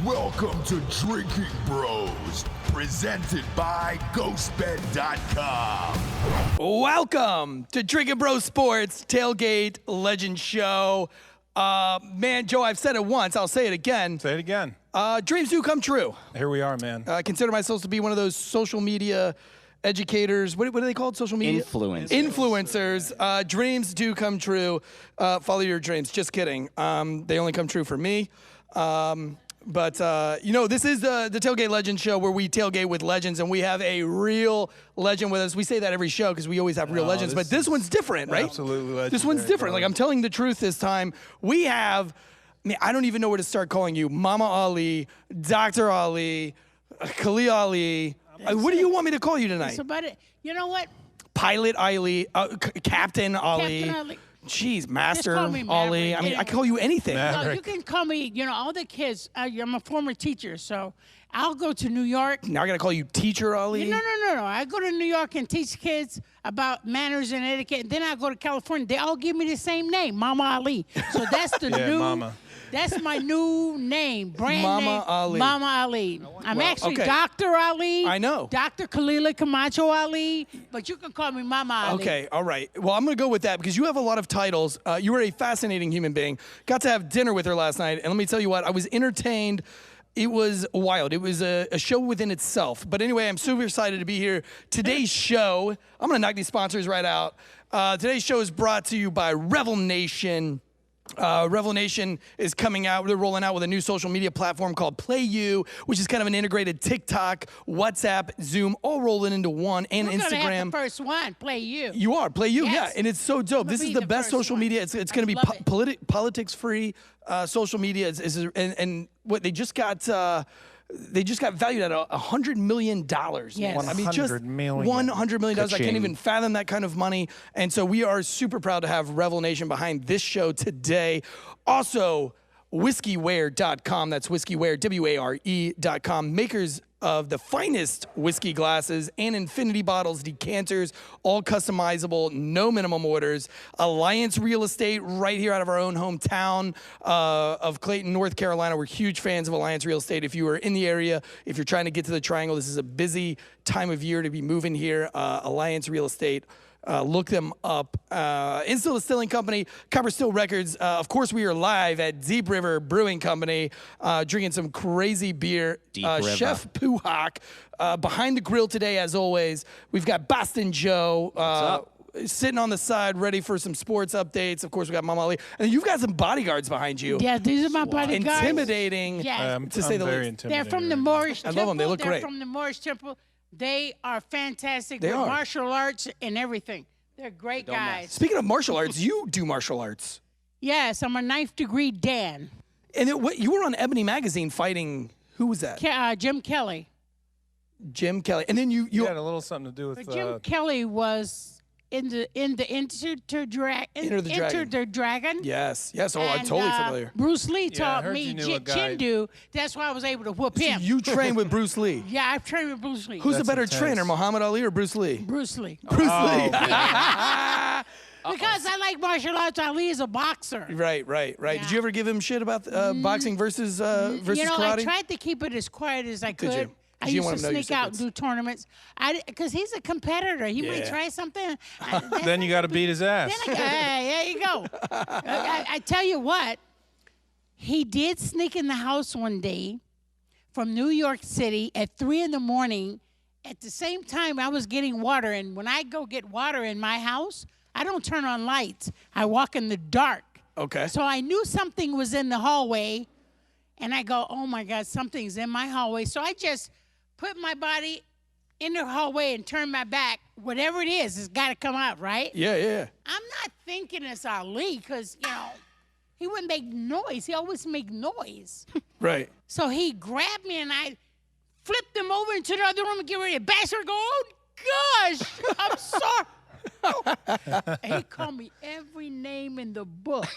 Welcome to Drinking Bros, presented by GhostBed.com. Welcome to Drinking Bros Sports Tailgate Legend Show. Man, Joe, I've said it once. I'll say it again. Say it again. Dreams do come true. Here we are, man. I consider myself to be one of those social media educators. What are they called? Social media? Influencers. Dreams do come true. Follow your dreams. Just kidding. They only come true for me. But this is the Tailgate Legend Show where we tailgate with legends, and we have a real legend with us. We say that every show because we always have real legends, but this one's different, right? Absolutely legendary. This one's different. Like, I'm telling the truth this time. We have, I don't even know where to start calling you. Mama Ali, Dr. Ali, Khalil Ali. What do you want me to call you tonight? It's about it. You know what? Pilot Ali, Captain Ali. Captain Ali. Jeez, Master Just call me Ali. Maverick, I mean, you I can call you anything. No, you can call me, all the kids. I'm a former teacher, so I'll go to New York. Now I got to call you Teacher Ali? No. I go to New York and teach kids about manners and etiquette. Then I go to California. They all give me the same name, Mama Ali. So that's the new. Mama. That's my new name, brand Mama name. Ali. Mama Ali. I'm actually okay. Dr. Ali. I know. Dr. Khalil Camacho Ali, but you can call me Mama Ali. Okay, all right. Well, I'm going to go with that because you have a lot of titles. You are a fascinating human being. Got to have dinner with her last night, and let me tell you what, I was entertained. It was wild. It was a show within itself. But anyway, I'm super excited to be here. Today's show, I'm going to knock these sponsors right out. Today's show is brought to you by Revel Nation. Revel Nation is coming out. They're rolling out with a new social media platform called PlayU, which is kind of an integrated TikTok, WhatsApp, Zoom, all rolling into one, and We're Instagram. gonna have the first one, PlayU. You are PlayU, Yes. yeah, and it's so dope. This is be the the best first social one. media. It's going to be love it. politics-free social media. And what they just got. They just got valued at $100 million. Yes. I mean, just $100 million. $100 million. I can't even fathom that kind of money. And so we are super proud to have Revel Nation behind this show today. Also, whiskeywear.com. That's whiskeywear, WARE.com. Makers of the finest whiskey glasses and infinity bottles, decanters, all customizable, no minimum orders. Alliance Real Estate right here out of our own hometown of Clayton, North Carolina. We're huge fans of Alliance Real Estate. If you are in the area, if you're trying to get to the Triangle, this is a busy time of year to be moving here. Alliance Real Estate. Look them up. Instill Distilling Company, Copper Still Records. Of course, we are live at Deep River Brewing Company, drinking some crazy beer. Chef Puhak behind the grill today, as always. We've got Boston Joe sitting on the side, ready for some sports updates. Of course, we got Mama Ali, and you've got some bodyguards behind you. Yeah, these are my bodyguards. Intimidating, Yes. to say the very least. intimidating. They're from the Moorish Temple. love them. They look They're great. from the Moorish Temple. They are fantastic. They with are. martial arts and everything. They're great guys. Speaking of martial arts, you do martial arts. Yes, I'm a 9th degree Dan. And you were on Ebony Magazine fighting, who was that? Jim Kelly. Jim Kelly. And then you had a little something to do with. But Jim Kelly was in the Enter the Dragon. Yes. Oh, I'm And, totally familiar. Bruce Lee I taught heard me you knew a guy. Chindu. That's why I was able to whoop So him. you train with Bruce Lee. Yeah, I've trained with Bruce Lee. Who's the That's better intense. trainer, Muhammad Ali or Bruce Lee? Bruce Lee. Bruce Oh, Lee. Because I like martial arts. Ali is a boxer. Right. Yeah. Did you ever give him shit about boxing versus karate? I tried to keep it as quiet as I could. Did you? I You used want to him to know your sneak out and secrets. do tournaments. Because he's a competitor. He might Yeah. try something. Then you got to beat his ass. Hey, there you go. I tell you what, he did sneak in the house one day from New York City at 3 a.m. At the same time, I was getting water. And when I go get water in my house, I don't turn on lights. I walk in the dark. Okay. So I knew something was in the hallway. And I go, oh, my God, something's in my hallway. So I just put my body in the hallway and turn my back. Whatever it is, it's got to come out, right? Yeah. I'm not thinking it's Ali because, he wouldn't make noise. He always make noise. Right. So he grabbed me and I flipped him over into the other room and get ready to bash her and go, oh, gosh, I'm sorry. He called me every name in the book.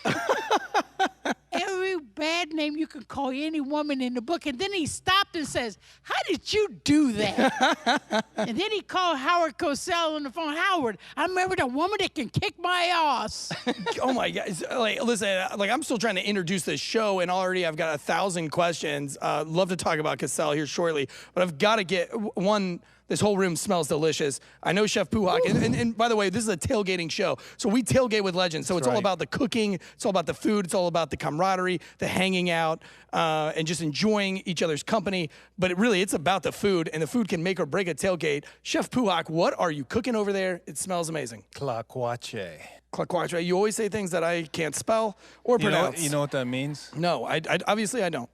Every every bad name you can call any woman in the book. And then he stopped and says, how did you do that? And then he called Howard Cosell on the phone. Howard, I remember the woman that can kick my ass. Oh my God! Like, listen, like I'm still trying to introduce this show, and already I've got 1,000 questions. Love to talk about Cosell here shortly, but I've got to get one. This whole room smells delicious. I know Chef Puhak, and by the way, this is a tailgating show, so we tailgate with legends. So it's all about the cooking, it's all about the food, it's all about the camaraderie, the hanging out, and just enjoying each other's company. But it's about the food, and the food can make or break a tailgate. Chef Puhak, what are you cooking over there? It smells amazing. Claquache. Claquache. You always say things that I can't spell or pronounce. You know what that means? No, I obviously I don't.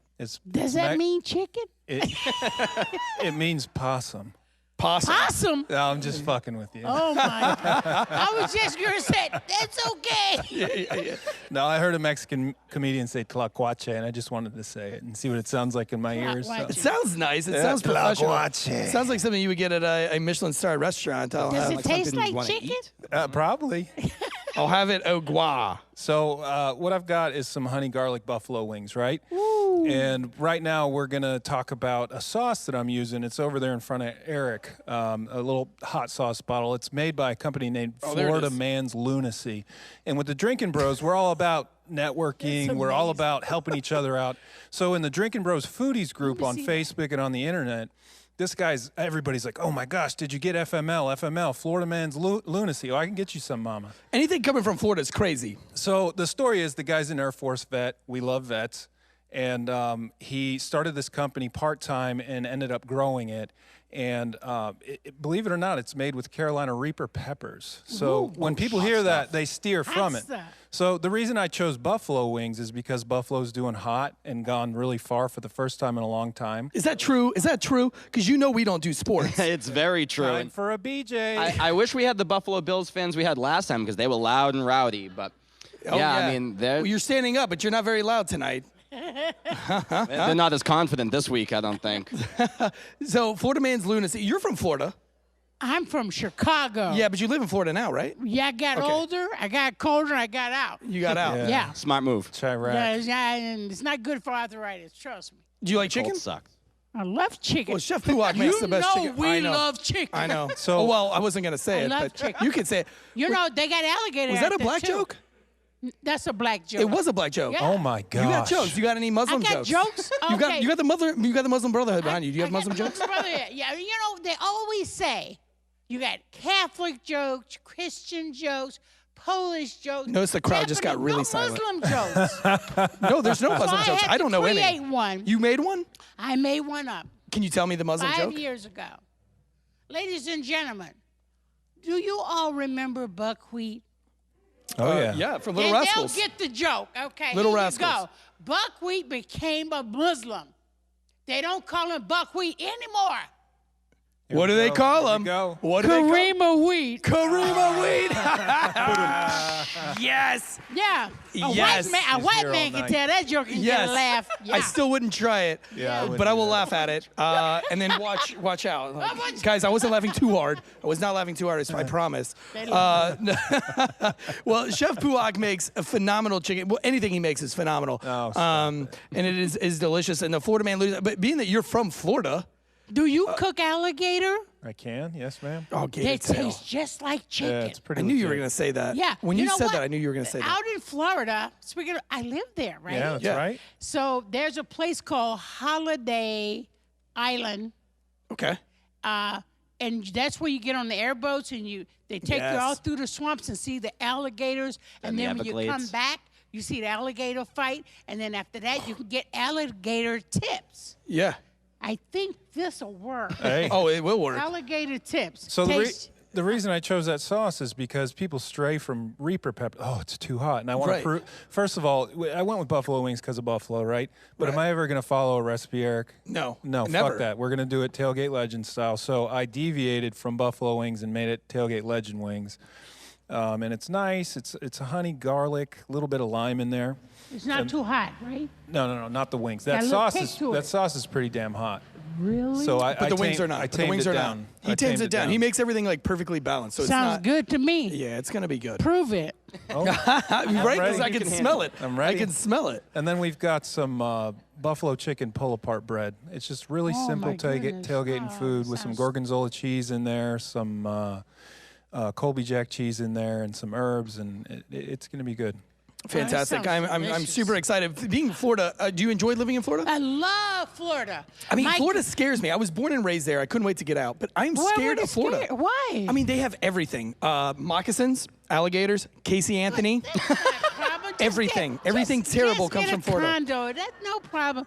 Does that mean chicken? It means possum. Possum. Possum? No, I'm just fucking with you. Oh, my God. I was just going to say, that's okay. Yeah. No, I heard a Mexican comedian say tlacuache, and I just wanted to say it and see what it sounds like in my ears. So. It sounds nice. It sounds professional. It sounds like something you would get at a Michelin-starred restaurant. Does it taste like chicken? Probably. I'll have it au gras. So what I've got is some honey garlic buffalo wings, right? Ooh. And right now we're going to talk about a sauce that I'm using. It's over there in front of Eric, a little hot sauce bottle. It's made by a company named Florida Man's Lunacy. And with the Drinking Bros, we're all about networking. We're all about helping each other out. So in the Drinking Bros Foodies group on Facebook and on the internet, everybody's like, oh my gosh, did you get FML, Florida Man's Lunacy? Oh, I can get you some, mama. Anything coming from Florida is crazy. So the story is the guy's an Air Force vet. We love vets. And he started this company part-time and ended up growing it. And believe it or not, it's made with Carolina Reaper peppers. So when people hear that, they steer from it. So the reason I chose buffalo wings is because buffalo's doing hot and gone really far for the first time in a long time. Is that true? Is that true? Because you know we don't do sports. It's very true. Time for a BJ. I wish we had the Buffalo Bills fans we had last time because they were loud and rowdy. But I mean, well, you're standing up, but you're not very loud tonight. They're not as confident this week, I don't think. So Florida Man's Lunacy. You're from Florida. I'm from Chicago. Yeah, but you live in Florida now, right? Yeah, I got older, I got colder, I got out. You got out. Yeah. Smart move. Chirac. And it's not good for arthritis, trust me. Do you like chicken? Cold sucks. I love chicken. Well, Chef Puhak makes the best chicken. We love chicken. I know. So, well, I wasn't going to say I it, love but chicken. you could say it. You know, they got alligator. Was that a out there, black too. joke? That's a black joke. It was a black joke. Yeah. Oh my gosh. You got jokes. You got any Muslim I got jokes? jokes? You got the Muslim Brotherhood behind you. Do you have Muslim jokes? Yeah, you know, they always say you got Catholic jokes, Christian jokes, Polish jokes. Notice the crowd just got really silent. Muslim jokes. No, there's no Muslim I jokes. had I don't to know any. create one. You made one? I made one up. Can you tell me the Muslim 5 joke? years ago. Ladies and gentlemen, do you all remember buckwheat? Oh, yeah. Yeah, from Little Then Rascals. they'll get the joke. Okay, Little here Rascals. you go. Buckwheat became a Muslim. They don't call him buckwheat anymore. What do they call him? Go. What do they call him? Karima wheat. Karima weed. Yes. Yeah. Yes. A white here man all can night. tell that joke and Yes. get a laugh. Yeah. I still wouldn't try it. Yeah, I wouldn't but I do will that. laugh at it. And then watch out. Guys, I wasn't laughing too hard. I was not laughing too hard, I promise. Well, Chef Puhak makes a phenomenal chicken. Well, anything he makes is phenomenal. Oh, and it is delicious. And the Florida Man, but being that you're from Florida. Do you cook alligator? I can, yes, ma'am. Oh, They taste just like chicken. Yeah, it's pretty I knew you were legit. going to say that. Yeah. When you know said what? that, I knew you were going to say that. Out in Florida, speaking of, I live there, right? Yeah, that's Yeah. right. So there's a place called Holiday Island, Okay. and that's where you get on the airboats and they take you all Yes. through the swamps and see the alligators, and the then when you come Everglades. back, you see the alligator fight, and then after that, you can get alligator tips. Yeah. I think this will work. Hey. Oh, it will work. Alligator tips. So Taste- the reason I chose that sauce is because people stray from Reaper pepper. Oh, it's too hot. And I want Right. to prove, first of all, I went with buffalo wings because of buffalo, right? But am Right. I ever going to follow a recipe, Eric? No. No, Never. fuck that. We're going to do it Tailgate Legend style. So I deviated from buffalo wings and made it Tailgate Legend wings. And it's nice. It's a honey, garlic, a little bit of lime in there. it's not too hot, right? No, not the wings. Got That a little sauce kick is to it. that sauce is pretty damn hot. Really? So But the wings are not. I But the tamed wings it are down. not. He tames it down. He makes everything like perfectly balanced. So Sounds it's not. good to me. Yeah, it's gonna be good. Prove it. Oh, right? Because I can smell it. I'm ready. I can smell it. And then we've got some buffalo chicken pull-apart bread. It's just really simple my goodness. tailgating food with some gorgonzola cheese in there, some Colby Jack cheese in there, and some herbs, and it's going to be good. Fantastic. sounds I'm delicious. super excited. Being in Florida, do you enjoy living in Florida? I love Florida. I mean, Florida scares me. I was born and raised there. I couldn't wait to get out, but I'm Why scared were you of Florida. scared? Why? I mean, they have everything. Moccasins, alligators, Casey Anthony. That's not a problem. Just Everything. get- Everything just- terrible just comes get from a Florida. Condo. That's no problem.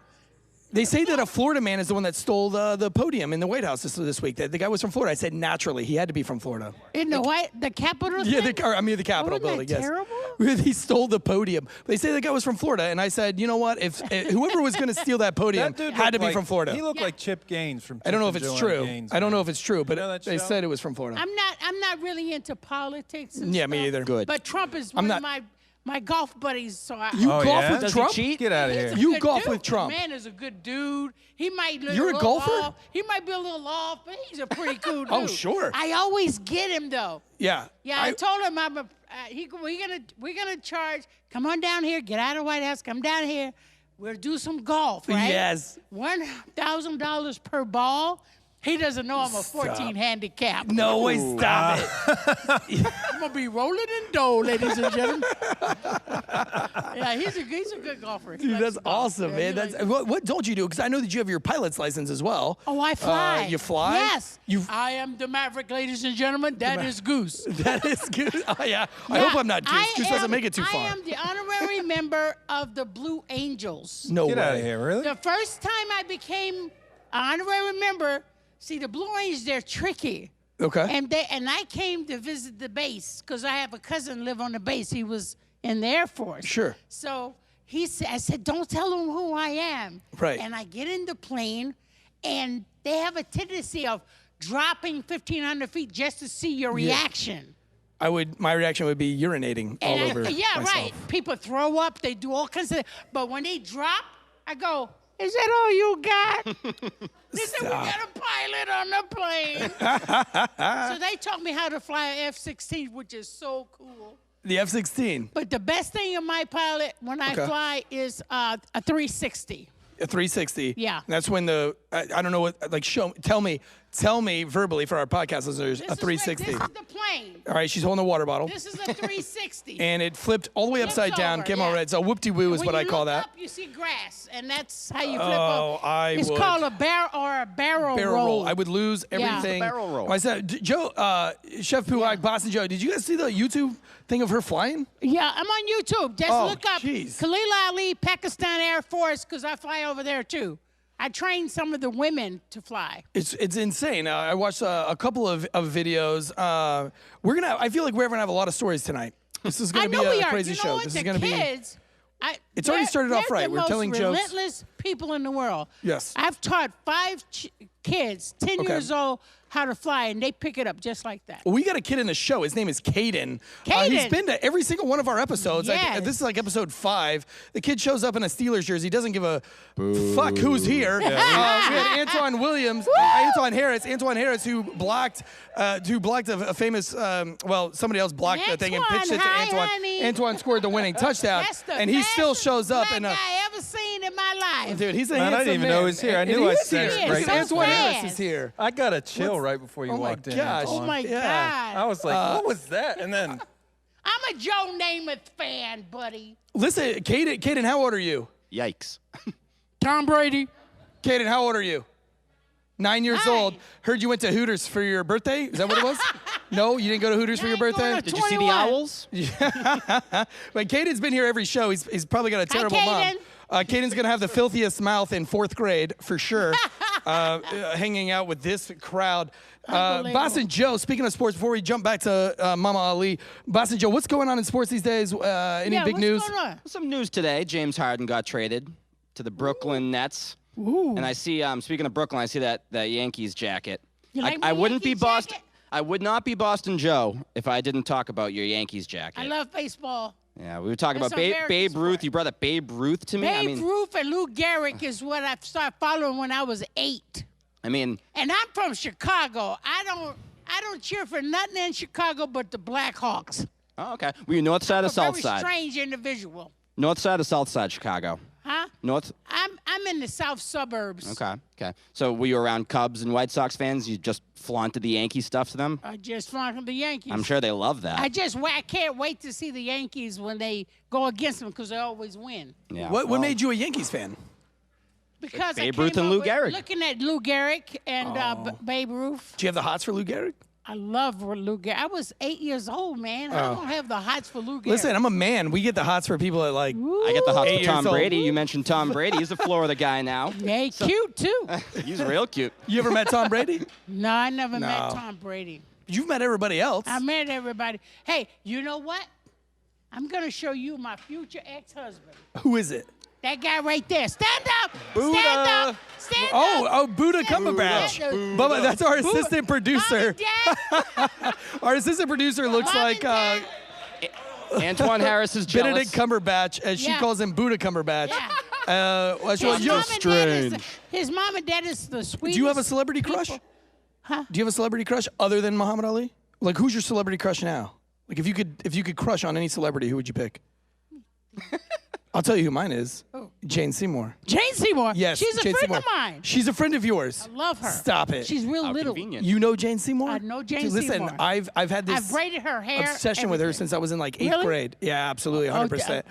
They say that a Florida man is the one that stole the podium in the White House this week. That the guy was from Florida. I said naturally. He had to be from Florida. In the Capitol Yeah, thing? the Capitol Wasn't building. that Yes, terrible? he stole the podium. They say the guy was from Florida, and I said, you know what? If whoever was going to steal that podium That dude had to looked be like- from Florida. He looked like Chip Gaines from. I don't know Chip if it's and true. Joanna Gaines, I don't know man. if it's true, but You know that they show? said it was from Florida. I'm not really into politics. And Yeah, me stuff, either. Good. But Trump is I'm one not- of my golf buddies. So You Oh, golf yeah? with Does he Trump? cheat? Get out of He's here. a You good golf dude. with Trump. Man is a good dude. He might look You're a little golfer? off. He might be a little off, but he's a pretty cool dude. Oh, sure. I always get him though. Yeah. Yeah, I told him we're gonna charge. Come on down here. Get out of the White House. Come down here. We'll do some golf, right? Yes. $1,000 per ball. He doesn't know I'm a 14 handicap. No way. Stop it. I'm gonna be rolling in dough, ladies and gentlemen. Yeah, he's a good golfer. He Dude, likes that's to golf. awesome, Yeah, man. he likes- What don't you do? Because I know that you have your pilot's license as well. Oh, I fly. You fly? Yes. You. I am the Maverick, ladies and gentlemen. That is Goose. That is good. Oh yeah. I hope I'm not Goose. Goose doesn't make it too far. I am the honorary member of the Blue Angels. No Get way. out of here, really? The first time I became an honorary member, see, the Blue Angels, they're tricky. Okay. And I came to visit the base because I have a cousin live on the base. He was in the Air Force. Sure. So I said, don't tell them who I am. Right. And I get in the plane, and they have a tendency of dropping 1,500 feet just to see your reaction. My reaction would be urinating all And over yeah, myself. right. People throw up. They do all kinds of. But when they drop, I go, "Is that all you got?" They said, "We got a pilot on the plane." So they taught me how to fly an F-16, which is so cool. The F-16. But the best thing in my pilot when I Okay. fly is a 360. A 360. Yeah. That's when I don't know what, like, tell me verbally for our podcast listeners, a 360. This is the plane. All right, she's holding a water bottle. This is a 360. And it flipped all the way Flips upside down, over, came all yeah. right. So whoop-de-woo is When what I you call look that. up, you see grass, and that's how you flip Oh, up. I It's would. called a barrel Roll. I would lose everything. barrel roll. I said, Joe, Chef Puhak, Boston Joe, did you guys see the YouTube thing of her flying? Yeah, I'm on YouTube. Just Oh, look up jeez. Khalil Ali, Pakistan Air Force, because I fly over there too. I train some of the women to fly. It's insane. I watched a couple of videos. I feel like we're gonna have a lot of stories tonight. This is I gonna be know we a are. crazy You know show. what? This The is gonna be. kids. It's already started off they're right. The We're most telling jokes. relentless people in the world. Yes. I've taught 5 kids, 10 Okay. years old, how to fly, and they pick it up just like that. Well, we got a kid in the show. His name is Caden. He's Caden. been to every single one of our episodes. Yes. This is like episode 5. The kid shows up in a Steelers jersey. He doesn't give a fuck who's here. We had Antoine Williams, Antoine Harris, who blocked a famous. Somebody else blocked the thing and Antoine, pitched it to hi, Antoine. honey. Antoine scored the winning touchdown, That's the and he still fastest shows up black in a. guy I ever seen in my life. Dude, he's a Man, I handsome didn't even man. know he was here. I And knew he I is sensed here. right Because Antoine before. Harris is here. I got a chill right before you Oh my walked in. gosh. Oh Antoine. my Yeah. God. I was like, what was that? And then I'm a Joe Namath fan, buddy. Listen, Caden, how old are you? Yikes. Tom Brady. Caden, how old are you? 9 years 9. old. Heard you went to Hooters for your birthday. Is that what it was? No, you didn't go to Hooters for your Yeah, I'm birthday? going to Did you see the 21. owls? But Caden's been here every show. He's probably got a terrible mom. Caden. Caden's going to have the filthiest mouth in 4th grade for sure, hanging out with this crowd. Unbelievable. Boston Joe, speaking of sports, before we jump back to Mama Ali, Boston Joe, what's going on in sports these days? Any Yeah, big what's news? going on? Some news today. James Harden got traded to the Brooklyn Nets. Ooh. And I see, speaking of Brooklyn, I see that Yankees jacket. You like I my wouldn't be Yankees Boston. jacket? I would not be Boston Joe if I didn't talk about your Yankees jacket. I love baseball. Yeah, we were talking That's about American Babe sport. Ruth. You brought up Babe Ruth to me. Babe Ruth and Lou Gehrig is what I started following when I was 8. I mean, And I'm from Chicago. I don't cheer for nothing in Chicago but the Blackhawks. Oh, okay. Were you north side or south Very side? strange individual. North side or south side Chicago? Huh? North? I'm in the south suburbs. Okay. So were you around Cubs and White Sox fans? You just flaunted the Yankee stuff to them? I just flaunted the Yankees. I'm sure they love that. I can't wait to see the Yankees when they go against them because they always win. Yeah. What well, made you a Yankees fan? Because Babe I Ruth came and up Lou with- Gehrig. Looking at Lou Gehrig and Babe Ruth. Do you have the hots for Lou Gehrig? I love Lou Gehrig. I was 8 years old, man. I don't have the hots for Lou Gehrig. Listen, I'm a man. We get the hots for people that like. I get the hots 8 for Tom years old. Brady. You mentioned Tom Brady. He's a Florida guy now. Yeah, cute too. He's real cute. You ever met Tom Brady? No, I never No. met Tom Brady. You've met everybody else. I met everybody. Hey, you know what? I'm going to show you my future ex-husband. Who is it? That guy right there. Stand up. Buddha. Stand up. Stand Oh, up. Buddha Cumberbatch. Bubba, that's our assistant producer. Mom and Dad. Our assistant producer looks Mom like and Dad. Antoine Harris is jealous. Benedict Cumberbatch, as she Yeah. calls him Buddha Cumberbatch. Yeah. Well, His you- mom and dad is strange. his mom and dad is the sweetest. do you have a celebrity crush? people. Huh? Do you have a celebrity crush other than Muhammad Ali? Like, who's your celebrity crush now? Like, if you could crush on any celebrity, who would you pick? I'll tell you who mine is. Jane Seymour. Jane Seymour. Yes, She's a Jane friend Seymour. of mine. She's a friend of yours. I love her. Stop it. She's real How little. convenient. You know Jane Seymour? I know Jane Dude, listen, Seymour. I've had this I've braided her hair. obsession with her everything. since I was in like 8th Really? grade. Yeah, absolutely, 100%.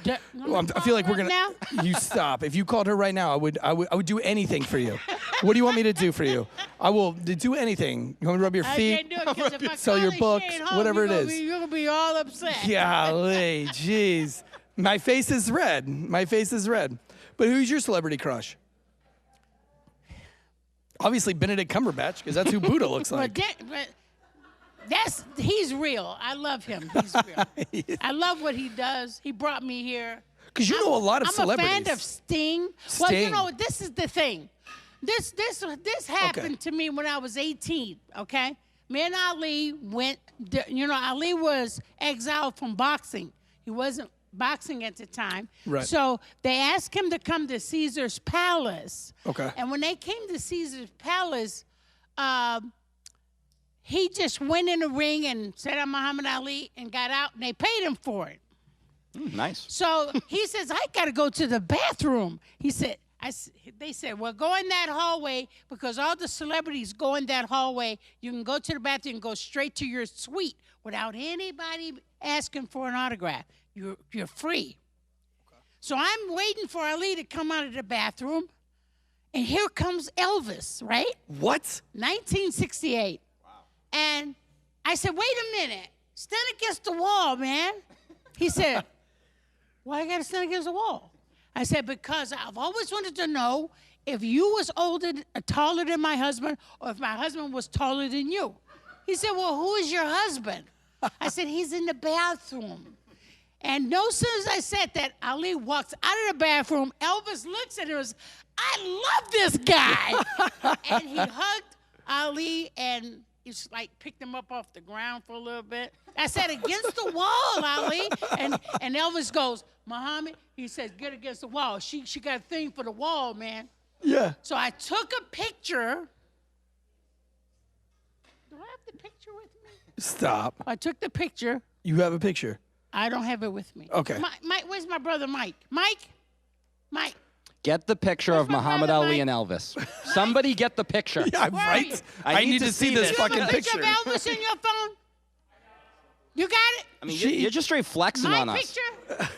I feel like we're gonna. Now? You stop. If you called her right now, I would do anything for you. What do you want me to do for you? I will do anything. You want me to rub your I feet? can't do it 'cause if I Sell call your her, she books, ain't home, whatever you're it gonna is. you're gonna be all upset. Golly, jeez. My face is red. My face is red. But who's your celebrity crush? Obviously Benedict Cumberbatch, because that's who Buddha looks like. But he's real. I love him. He's real. I love what he does. He brought me here. Because you know a lot of celebrities. I'm a fan of Sting. Well, you Sting. know, this is the thing. This happened to me when I was 18, okay? Me and Ali went, Ali was exiled from boxing. He wasn't boxing at the time. Right. So they asked him to come to Caesar's Palace. Okay. And when they came to Caesar's Palace, he just went in the ring and said, I'm Muhammad Ali, and got out, and they paid him for it. Nice. So he says, I got to go to the bathroom. He said, they said, well, go in that hallway because all the celebrities go in that hallway. You can go to the bathroom and go straight to your suite without anybody asking for an autograph. You're free. Okay. So I'm waiting for Ali to come out of the bathroom, and here comes Elvis, right? What? 1968. Wow. And I said, wait a minute. Stand against the wall, man. He said, why I got to stand against the wall? I said, because I've always wanted to know if you was taller than my husband, or if my husband was taller than you. He said, well, who is your husband? I said, he's in the bathroom. And no sooner as I said that, Ali walks out of the bathroom. Elvis looks at him and says, I love this guy. And he hugged Ali and he's like picked him up off the ground for a little bit. I said, against the wall, Ali. And Elvis goes, Muhammad, he says, get against the wall. She got a thing for the wall, man. Yeah. So I took a picture. Do I have the picture with me? Stop. I took the picture. You have a picture. I don't have it with me. Okay. Mike, where's my brother Mike? Mike. Get the picture Where's of my Muhammad brother, Ali Mike? and Elvis. Somebody get the picture. Yeah, Where are you? right? I I need to see this You have fucking a picture picture. of Elvis in your phone? You got it? I mean, She- you're just straight flexing on My us. picture?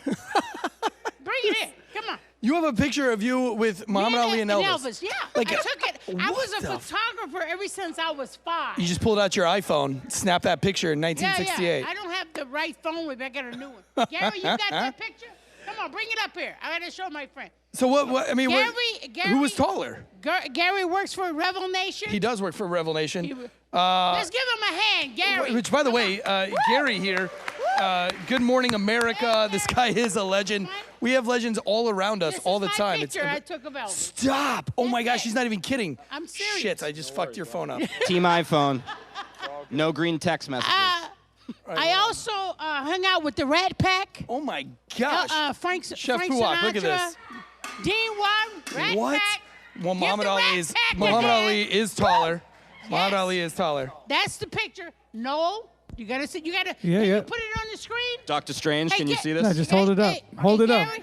Bring it in. Come on. You have a picture of you with Muhammad Ali and Elvis. Yeah, Like, I took it. I what was a the photographer ever since I was 5. You just pulled out your iPhone, snapped that picture in 1968. Yeah. I don't have the right phone with me. I got a new one. Gary, you got that picture? Come on, bring it up here. I got to show my friend. So what I mean, Gary, who was taller? Gary works for Revel Nation. He does work for Revel Nation. Let's give him a hand, Gary. Which, by the way, Gary here, Good Morning America. This guy is a legend. We have legends all around us This all is the my time. picture I took of Elvis. Stop! Oh my gosh, it. she's not even kidding. I'm serious. Shit, I just fucked your phone up. Team iPhone. No green text messages. I also hung out with the Rat Pack. Oh my gosh. Frank Chef Frank Puhak, Sinatra, look at this. Dean Warren, Rat What? Pack. Well, Give Muhammad the Ali Rat is Pack a Muhammad hand. Ali is taller. Muhammad Yes. Ali is taller. That's the picture. No, you gotta see. You gotta. Yeah, can yeah. You put it on the screen? Dr. Strange, Hey, can you see this? No, just hold it up. Hold it up. Gary,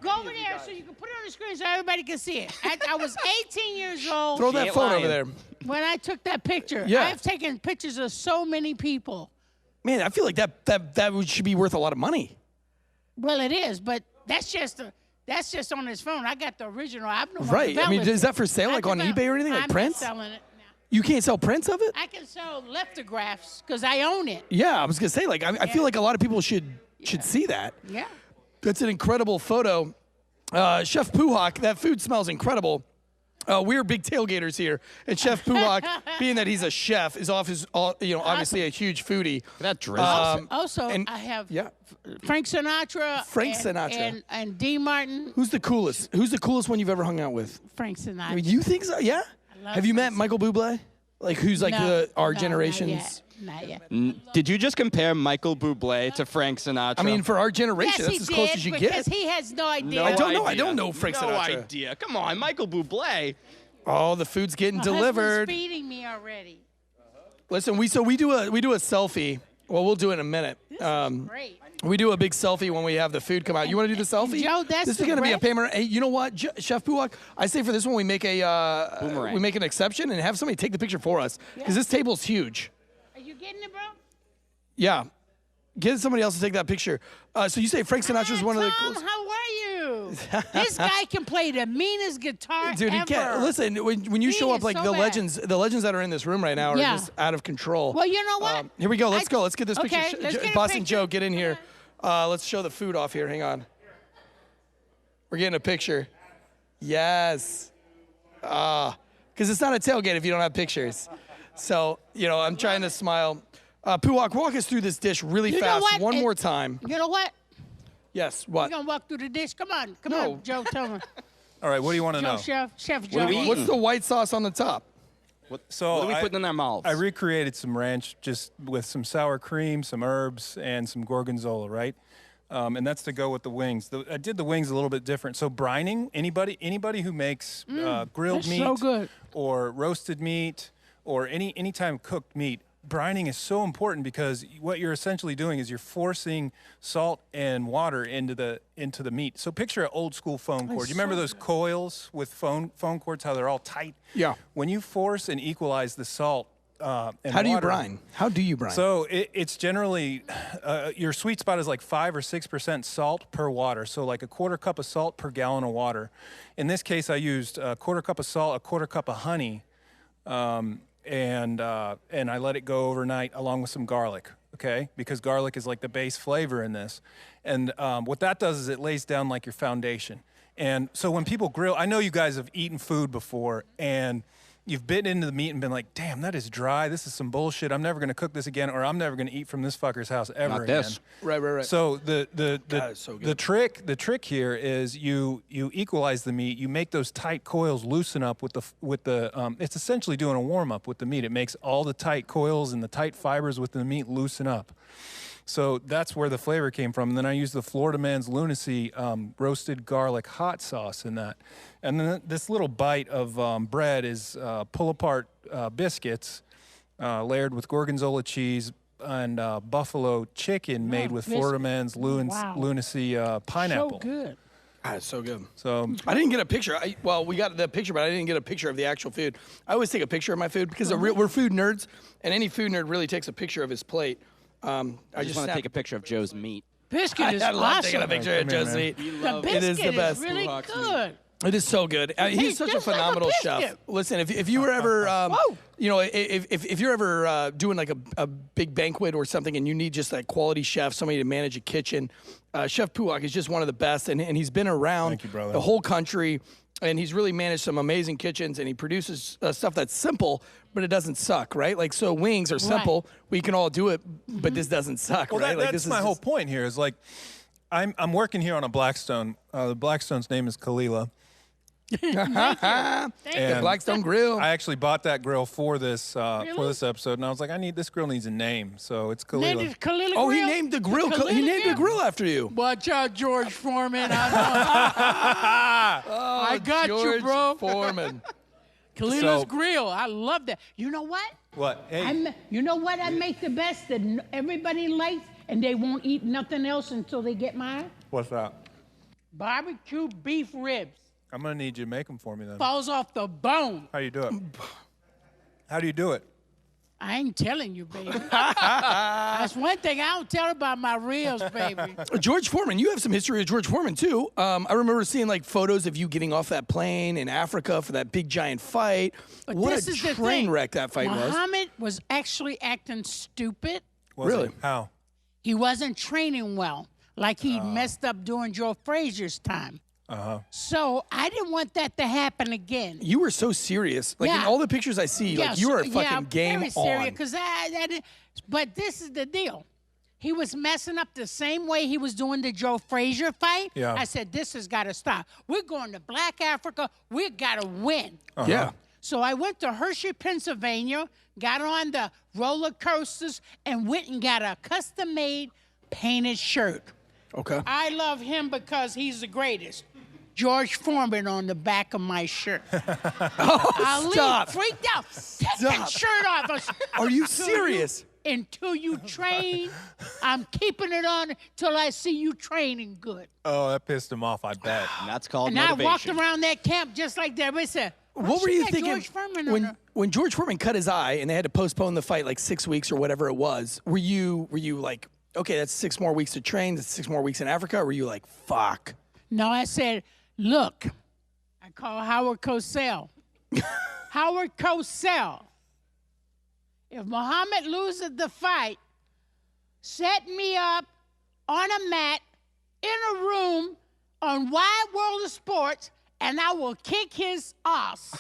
go over there so you can put it on the screen so everybody can see it. I was 18 years old Throw that ain't phone lying. over there. when I took that picture. Yeah. I've taken pictures of so many people. Man, I feel like that should be worth a lot of money. Well, it is, but that's just on his phone. I got the original. I've no Right. I mean, developed is it. that for sale, I like on developed- eBay or anything, like I'm prints? not selling it now. You can't sell prints of it? I can sell lithographs because I own it. Yeah, I was gonna say, like, I feel like a lot of people should see that. Yeah. That's an incredible photo. Chef Puhak, that food smells incredible. We're big tailgaters here, and Chef Puhak, being that he's a chef, is obviously a huge foodie. That drizzle. Also, and- I have Yeah. Frank Sinatra. Frank Sinatra. And D. Martin. Who's the coolest? Who's the coolest one you've ever hung out with? Frank Sinatra. I mean, you think so? Yeah. love Have you met Frank Michael Bublé? Like, who's like our generation's? Not yet. Did you just compare Michael Bublé to Frank Sinatra? I mean, for our generation, Yes, that's he as did, close as you because get. he has no idea. No I don't know. I idea. don't know Frank No Sinatra. idea. Come on, Michael Bublé. Oh, the food's getting My delivered. husband's feeding me already. Listen, we do a selfie. Well, we'll do it in a minute. Great. We do a big selfie when we have the food come out. You want to do the selfie? Joe, that's this is the going to be a bread? payment. Hey, you know what, Chef Puhak? I say for this one, we make Boomerang. we make an exception and have somebody take the picture for us because this table's huge. Are you getting it, bro? Yeah, get somebody else to take that picture. So you say Frank Sinatra's one of the Tom, coolest. how are you? This guy can play the meanest guitar Dude, he ever. can't. Listen, when you He show up, is like so the bad. legends that are in this room right now are Yeah. just out of control. Well, you know what? Here we go. Let's I- go. Let's get this Okay, picture. let's get a Boston picture. Joe, get in here. Let's show the food off here. Hang on. We're getting a picture. Yes. Because it's not a tailgate if you don't have pictures. So, I'm trying to smile. Puhak, walk us through this dish really You know fast. what? One more time. You know what? Yes, what? We're going to walk through the dish. Come on. Come No. on, Joe. Tell me. All right, what do you want to know? Joe, Chef do Joe. we eat? What's the white sauce on the top? So What are we putting in our mouths? I recreated some ranch just with some sour cream, some herbs, and some gorgonzola, right? And that's to go with the wings. I did the wings a little bit different. So brining, anybody who makes grilled that's meat so good. or roasted meat or any time cooked meat, brining is so important because what you're essentially doing is you're forcing salt and water into the meat. So picture an old school phone cord. You remember those coils with phone cords, how they're all tight? Yeah. When you force and equalize the salt and How do you water- brine? How do you brine? So it's generally, your sweet spot is like 5 or 6% salt per water. So like a quarter cup of salt per gallon of water. In this case, I used a quarter cup of salt, a quarter cup of honey, and I let it go overnight along with some garlic, okay? Because garlic is like the base flavor in this. And what that does is it lays down like your foundation. And so when people grill, I know you guys have eaten food before, and you've bitten into the meat and been like, damn, that is dry. This is some bullshit. I'm never going to cook this again, or I'm never going to eat from this fucker's house ever Not again. this. Right. So the it's so good. the trick here is you equalize the meat. You make those tight coils loosen up with the it's essentially doing a warm up with the meat. It makes all the tight coils and the tight fibers with the meat loosen up. So that's where the flavor came from. And then I used the Florida Man's Lunacy roasted garlic hot sauce in that. And then this little bite of bread is pull-apart biscuits layered with gorgonzola cheese and buffalo chicken made with Florida Man's Wow. Lunacy pineapple. So good. Ah, it's so good. So I didn't get a picture. We got the picture, but I didn't get a picture of the actual food. I always take a picture of my food because we're food nerds, and any food nerd really takes a picture of his plate. I just want to take a picture of Joe's meat. Biscuit is I love taking a awesome. picture of Come here, Joe's man. meat. The It biscuit is the best. really Puhak's good. It is so good. He's such a just like a phenomenal chef. biscuit. Listen, if you were ever, Whoa. if you're ever doing like a big banquet or something, and you need just that quality chef, somebody to manage a kitchen, Chef Puhak is just one of the best, and he's been around Thank you, brother. the whole country, and he's really managed some amazing kitchens, and he produces stuff that's simple, but it doesn't suck, right? Like, so wings are simple, we can all do it, but this doesn't suck, well, right? Like, that's this my is whole just- point here is like I'm working here on a Blackstone. The Blackstone's name is Kalila. The And Blackstone Grill. I actually bought that grill for this episode, and I was like, this grill needs a name, so it's Named Kalila. it Kalila Oh, he Grill? named the grill. Kalila He named the Grill. grill after you. Watch out, George Foreman. I got you, George bro. Foreman. Kalila's So- Grill. I love that. You know what? What? Hey, You know what I make the best that everybody likes? and they won't eat nothing else until they get mine? What's that? Barbecue beef ribs. I'm going to need you to make them for me then. Falls off the bone. How do you do it? How do you do it? I ain't telling you, baby. That's one thing I don't tell about my ribs, baby. George Foreman, you have some history with George Foreman, too. I remember seeing, like, photos of you getting off that plane in Africa for that big, giant fight. But what this a is the train thing. wreck that fight was. Muhammad was actually acting stupid. Really? How? He wasn't training well, like he messed up during Joe Frazier's time. So I didn't want that to happen again. You were so serious. Like, in Yeah. all the pictures I see, like, you were fucking game very serious, on. 'cause but this is the deal. He was messing up the same way he was doing the Joe Frazier fight. Yeah. I said, this has got to stop. We're going to Black Africa. We got to win. Yeah. So I went to Hershey, Pennsylvania, got on the roller coasters, and went and got a custom-made painted shirt. Okay. I love him because he's the greatest. George Foreman on the back of my shirt. Ali stop. freaked out. Take that shirt off. Are you serious? Until you train, I'm keeping it on till I see you training good. Oh, that pissed him off, I bet. And that's called And I motivation. walked around that camp just like that. Everybody said, What were you thinking George Foreman on her? when George Foreman cut his eye and they had to postpone the fight like 6 weeks or whatever it was? Were you like, okay, that's 6 more weeks to train, that's 6 more weeks in Africa? Or were you like, fuck? No, I said, look, I call Howard Cosell. Howard Cosell, if Muhammad loses the fight, set me up on a mat in a room on Wide World of Sports, and I will kick his ass.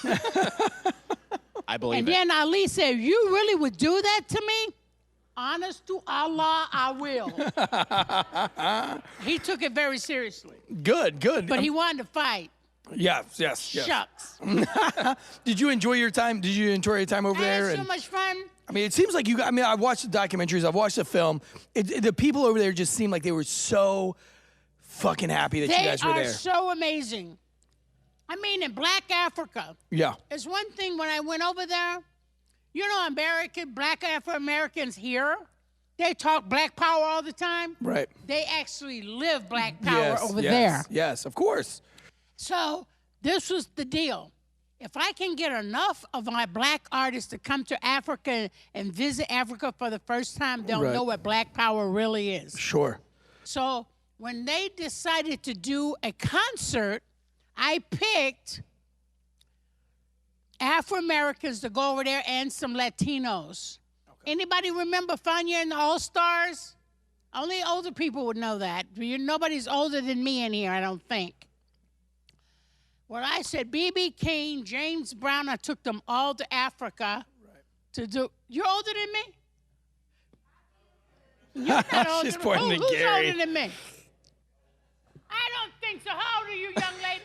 I believe And it. then Ali said, you really would do that to me? Honest to Allah, I will. He took it very seriously. Good. But he wanted to fight. Yes. Shucks. Did you enjoy your time? Did you enjoy your time over I there? had so much fun. I mean, it seems like you. I mean, I've watched the documentaries. I've watched the film. The people over there just seemed like they were so fucking happy that you They guys were are there. so amazing. I mean, in Black Africa, Yeah. it's one thing when I went over there, you know, Black Afro-Americans here, they talk Black power all the time. Right. They actually live Black power Yes. over there. Yes. Of course. So this was the deal. If I can get enough of my Black artists to come to Africa and visit Africa for the first time, they'll Right. know what Black power really is. Sure. So when they decided to do a concert, I picked Afro-Americans to go over there and some Latinos. Anybody remember Fania and the All-Stars? Only older people would know that. Nobody's older than me in here, I don't think. Well, I said B.B. King, James Brown, I took them all to Africa to do. You're older than me? You're not older She's than pointing to Who's Gary. older than me? I don't think so. How old are you, young lady?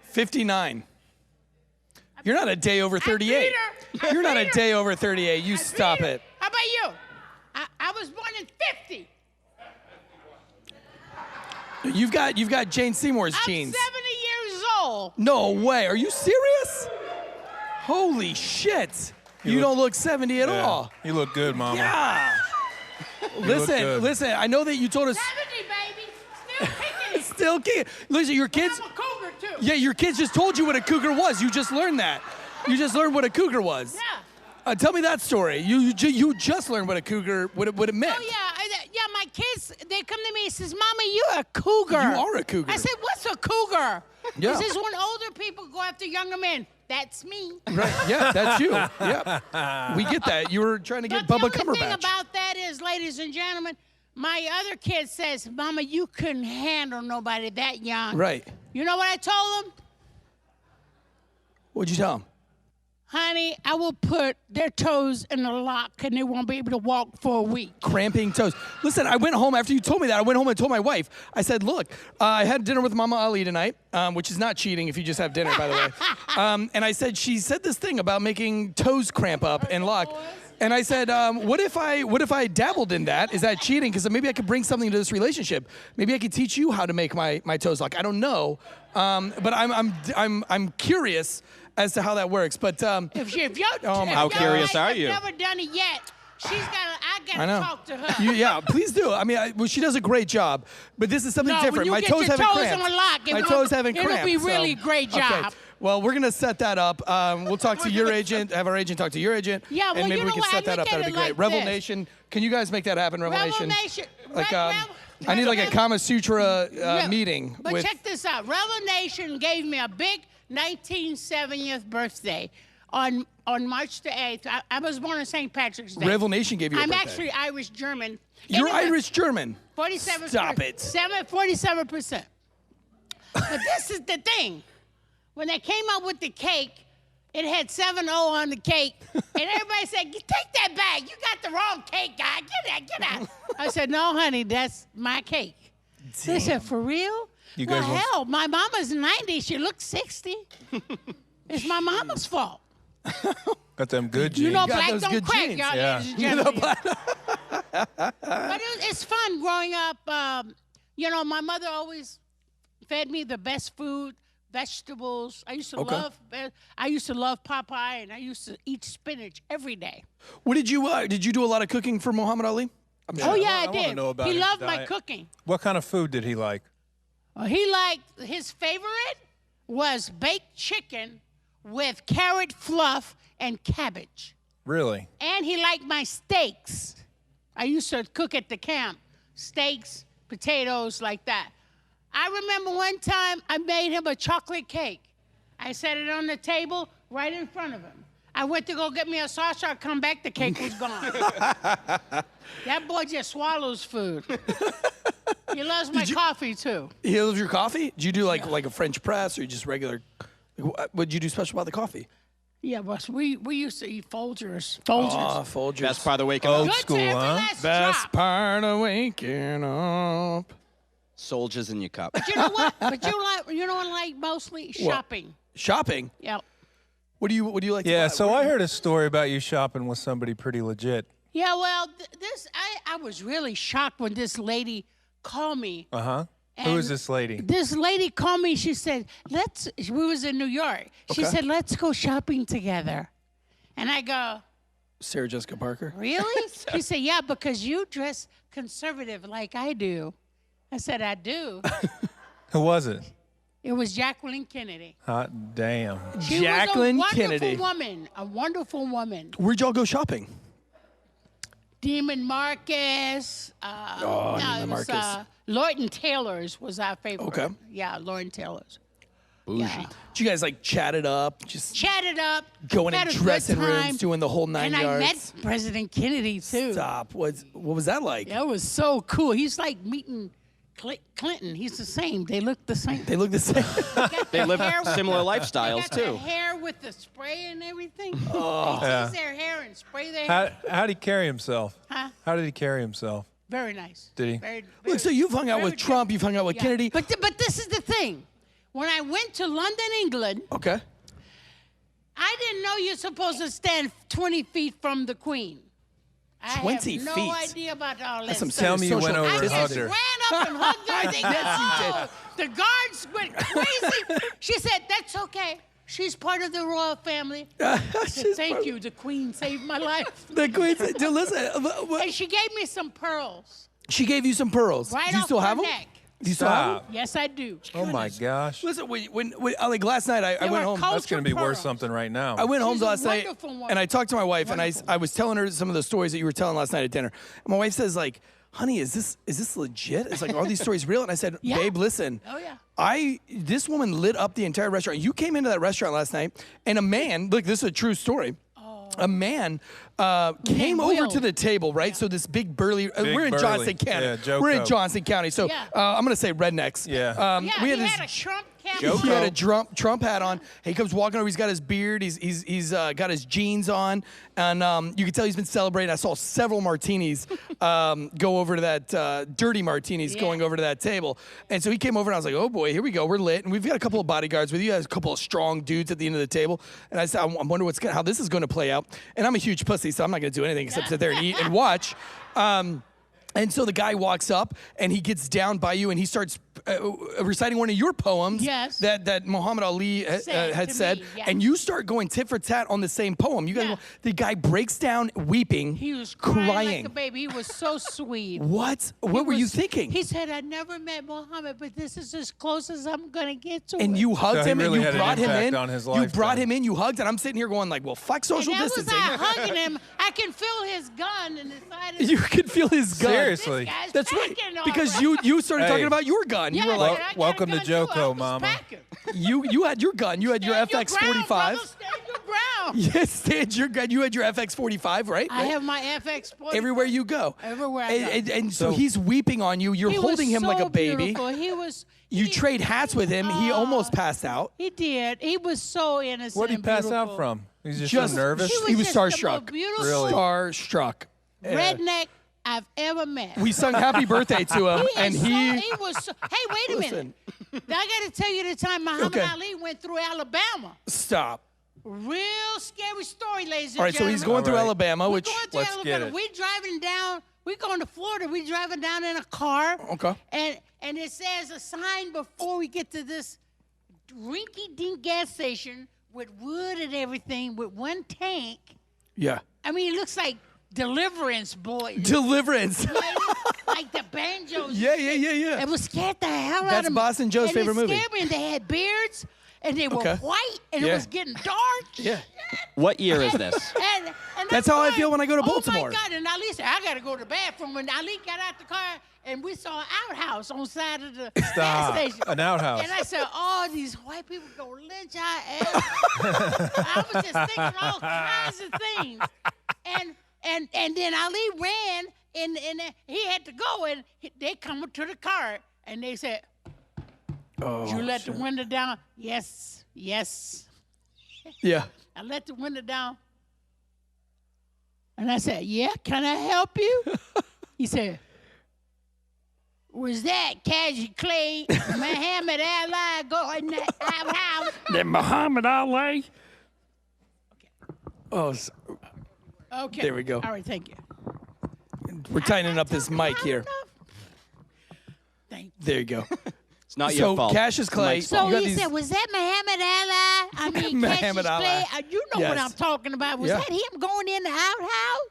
59. You're not a day over 38. I You're not beat a her. day over 38. You I stop beat her. it. How about you? I was born in 50. You've got Jane Seymour's I'm genes. 70 years old. No way. Are you serious? Holy shit. You don't look 70 at all. You look good, Mama. Yeah. good. Listen. I know that you told us 70, baby. Still kicking. still kid. Listen, your kids. I'm a cougar, too. Yeah, your kids just told you what a cougar was. You just learned that. You just learned what a cougar was. Yeah. Tell me that story. You just learned what a cougar what it meant. Oh, yeah. My kids, they come to me and says, Mama, you're a cougar. You are a cougar. I said, what's a cougar? Yeah. He says, when older people go after younger men. That's me. Right. Yeah, that's you. Yep. We get that. You were trying to get But Bubba the only thing Cumberbatch. about that is, ladies and gentlemen, my other kid says, Mama, you couldn't handle nobody that young. Right. You know what I told him? What'd you tell him? Honey, I will put their toes in a lock and they won't be able to walk for a week. Cramping toes. Listen, I went home after you told me that. I went home and told my wife. I said, look, I had dinner with Mama Ali tonight, which is not cheating if you just have dinner, by the way. And I said, she said this thing about making toes cramp up and lock. And I said, what if I dabbled in that? Is that cheating? Because maybe I could bring something to this relationship. Maybe I could teach you how to make my toes lock. I don't know, but I'm curious as to how that works. But If you're Oh, my How God. curious are you? Never done it yet. I I gotta know. talk to her. Yeah, please do. I mean, well, she does a great job, but this is something No, different. when you My get toes your haven't toes cramped. on a lock, My toes haven't cramped. it'll be really so- great job. Okay. Well, we're gonna set that up. We'll talk to your agent. Have our agent talk to your agent. Yeah, well, and maybe you we know can what? set I that up. look at That'd be it great. like Revel this. Nation. Can you guys make that happen? Revel Nation. Like I need like a Kama Sutra meeting. But with, check this out. Revelation gave me a big 1970th birthday on March the 8th. I was born on St. Patrick's Day. Revel Nation gave you a I'm birthday. actually Irish-German. You're Anyway, Irish-German. 47%. Stop it. 47%. But this is the thing. When they came up with the cake, it had 7-0 on the cake. And everybody said, take that back. You got the wrong cake, guy. Get out. I said, no, honey, that's my cake. They said, for real? You Well, guys want- hell, my mama's 90. She looks 60. It's my mama's fault. Got them good genes. You know, got black those don't good crack, genes. y'all, Yeah. ladies and gentlemen. But it's fun growing up. You know, my mother always fed me the best food, vegetables. I used to love Popeye, and I used to eat spinach every day. What did you do a lot of cooking for Muhammad Ali? Oh yeah, I I wanna did. know about He his loved my diet. cooking. What kind of food did he like? He liked his favorite was baked chicken with carrot fluff and cabbage. Really? And he liked my steaks. I used to cook at the camp. Steaks, potatoes, like that. I remember one time I made him a chocolate cake. I set it on the table right in front of him. I went to go get me a saucer. I come back, the cake was gone. That boy just swallows food. He loves my coffee, too. He loves your coffee? Did you do like a French press or just regular? What did you do special about the coffee? Yeah, but we used to eat Folgers. Oh, Folgers. Best part of waking Old up. Good school, to every huh? last Best drop. part of waking up. Soldiers in your cup. You know what? But you know what I like mostly? Shopping. Shopping. Yep. What do you like? Yeah, to buy? so I heard a story about you shopping with somebody pretty legit. Yeah, well, I was really shocked when this lady called me. Uh-huh. And Who is this lady? This lady called me. She said, we was in New York. She Okay. said, let's go shopping together. And I go, Sarah Jessica Parker. really? She said, yeah, because you dress conservative like I do. I said, I do. Who was it? It was Jacqueline Kennedy. Hot damn. She Jacqueline was a wonderful Kennedy. woman. A wonderful woman. Where'd y'all go shopping? Demon Marcus. Neiman it was, Marcus. Lord & Taylor's was our favorite. Okay. Yeah, Lord & Taylor's. Bougie. Yeah. Did you guys like chat it up? Just Chatted up. going in had a good dressing rooms, time, doing the whole 9 and yards. I met President Kennedy, too. Stop. What was that like? That was so cool. He's like meeting Clinton. He's the same. They look the same. They look the same. They live hair with- similar They lifestyles, got the too. hair with the spray and everything. Yeah. Tease their hair and spray their hair. How'd he carry himself? Huh? How did he carry himself? Very nice. Did he? Very, Look, so you've hung out very with Trump, you've hung out with Yeah. Kennedy. But this is the thing. When I went to London, England, Okay. I didn't know you're supposed to stand 20 feet from the Queen. I 20 have no feet? idea about all that That's some stuff. Tell me you went social over I and just hugged ran her. up and hugged her. They Yes, you go, the guards went crazy. She said, that's okay. She's part of the royal family. I said, thank you. The Queen saved my life. The Queen said, dude, listen, And she gave me some pearls. she gave you some pearls. Right Do you off still her have them? neck. Do you still have them? Stop. Yes, I do. Oh my gosh. Listen, when like last night I They went were home. cold. That's going to be worth pearls. something right now. I went home She's a last night wonderful woman. and I talked to my wife and Wonderful. I was telling her some of the stories that you were telling last night at dinner. And my wife says like, honey, is this legit? It's like, are these stories real? And I said, Yeah. babe, listen. Oh, yeah. This woman lit up the entire restaurant. You came into that restaurant last night and a man, look, this is a true story. A man came over Will. to the table, right? So this big burly, we're in burly. Johnson County. Yeah, Joe we're in Coe. Johnson County. So Yeah. I'm going to say rednecks. Yeah. Yeah, we he had had this a Trump cap. Joe he had Coe. a Trump hat on. He comes walking over. He's got his beard. He's got his jeans on, and you can tell he's been celebrating. I saw several martinis go over to that dirty martinis Yeah. going over to that table. And so he came over, and I was like, "Oh boy, here we go. We're lit." And we've got a couple of bodyguards with you. There's a couple of strong dudes at the end of the table. And I said, "I wonder how this is going to play out." And I'm a huge pussy, so I'm not going to do anything except sit there and eat and watch. And so the guy walks up and he gets down by you and he starts reciting one of your poems Yes. that Muhammad Ali had to said, me, yeah. and you start going tit for tat on the same poem. You guys, Yeah. the guy breaks down weeping, He was crying like a baby. He was so sweet. What? What were you thinking? He said, I never met Muhammad, but this is as close as I'm going to get to it. And you hugged So he him really and you had an brought him impact in. on his You life brought then. him in, you hugged, and I'm sitting here going like, well, fuck social and that distancing. was I hugging him. I can feel his gun in the side of his You could feel his gun. Seriously. This guy's That's right. packing all Because right. you started Hey. talking about your gun. Yeah, You were I like, said, I got a welcome to gun, too. I Joko, was Mama. packing. you had your gun. You had your Stand your FX45. ground, brother. Stand your ground. Yes, stand your gun. You had your FX45, right? I have my FX45. Everywhere you go. Everywhere I go. And so he's weeping on you. You're He holding was him like so a baby. Beautiful. He was. You trade hats with him. He almost passed out. He did. He was so innocent. What did he and pass beautiful. out from? He's just, Just so nervous. He was just the most starstruck. beautiful Really? Starstruck. redneck I've ever met. We sung happy birthday to him, and he was. So, hey, wait a Listen. minute. I got to tell you the time Muhammad Okay. Ali went through Alabama. Stop. Real scary story, ladies and All right, so gentlemen. he's going through All right. Alabama, We're which going through let's get Alabama. it. We driving down. We going to Florida. We driving down in a car. Okay. And it says a sign before we get to this rinky-dink gas station with wood and everything with one tank. yeah, I mean, it looks like Deliverance, boy. Deliverance. Like the banjos. Yeah. It was scared the hell out That's of me. Boston Joe's and favorite it movie. scared me, and they had beards, and they were Okay. white, and Yeah. it was getting dark. Yeah. What year is this? And That's I'm how I going, feel when I go to Baltimore. Oh my God! And Ali said, "I got to go to the bathroom." When Ali got out the car, and we saw an outhouse on the side of the gas station. An outhouse. And I said, "Oh, these white people gonna lynch our ass." I was just thinking all kinds of things, and then Ali ran, and he had to go, and they come to the car, and they said, Oh, "You let the window down?" Yes. Yeah. I let the window down. And I said, "Yeah, can I help you?" He said, "Was that Cassidy Clay, Muhammad Ali go in that outhouse?" Then Muhammad Ali. Oh, Okay. There we go. All right, thank you. we're tightening up this mic here. Thank you. There you go. It's not So your fault. Cassius Clay. Mike's So fault. You got he these- said, "Was that Muhammad Ali? I mean, Muhammad Cassius Ali. Clay? You know what Yes. I'm talking about. Was Yeah. that him going in the outhouse?"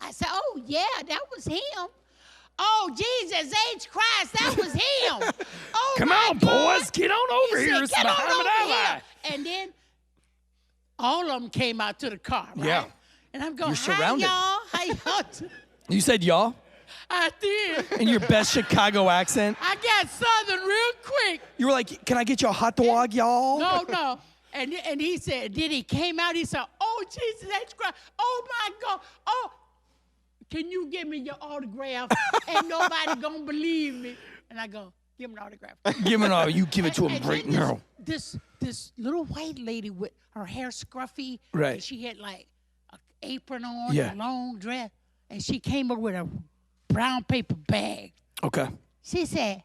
I said, "Oh, yeah, that was him." "Oh, Jesus H. Christ, that was him." Oh, Come my on, God. boys, get on over He here. said, It's "Get on Muhammad over Ali." here." And then all of them came out to the car, right? Yeah. And I'm going, You're surrounded. "Hi, y'all. How y'all doing?" You said y'all I did. in your best Chicago accent. I got Southern real quick. You were like, "Can I get you a hot dog, y'all?" No. And he said, then he came out, he said, "Oh, Jesus H. Christ. Oh, my God. Oh, can you give me your autograph? Ain't nobody gonna believe me." And I go, "Give him an autograph." Give him all. You give it to him And right then now. This little white lady with her hair scruffy. Right. And she had like an apron on, Yeah. a long dress. And she came up with a brown paper bag. Okay. She said,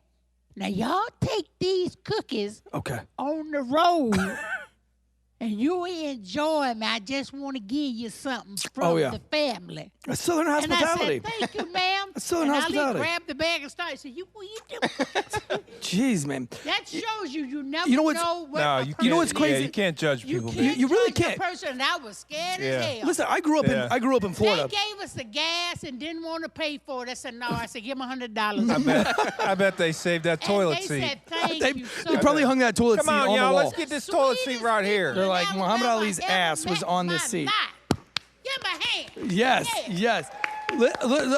"Now y'all take these cookies Okay. on the road and you enjoy them. I just want to give you something from the family." A Southern And I hospitality. said, "Thank you, ma'am." That's Southern and hospitality. Ali grabbed the bag and started saying, "What you doing?" Jeez, man. That shows you never You know what's- know what No, a you person know what's is. crazy? Yeah, you can't judge You people. can't You really judge a can't. person, and I was scared Yeah. as hell. Listen, I grew up in Florida. They gave us the gas and didn't want to pay for it. I said, "No." I said, "Give them $100." I bet they saved that toilet and they seat. said, "Thank They, you so they probably much." hung that toilet Come seat on, on y'all, the wall. let's get this toilet seat Sweetest right here. people They're in like, Muhammad Alabama Ali's I ever ass was met on in this my seat. life. Give him a hand. Yes, Yeah. yes.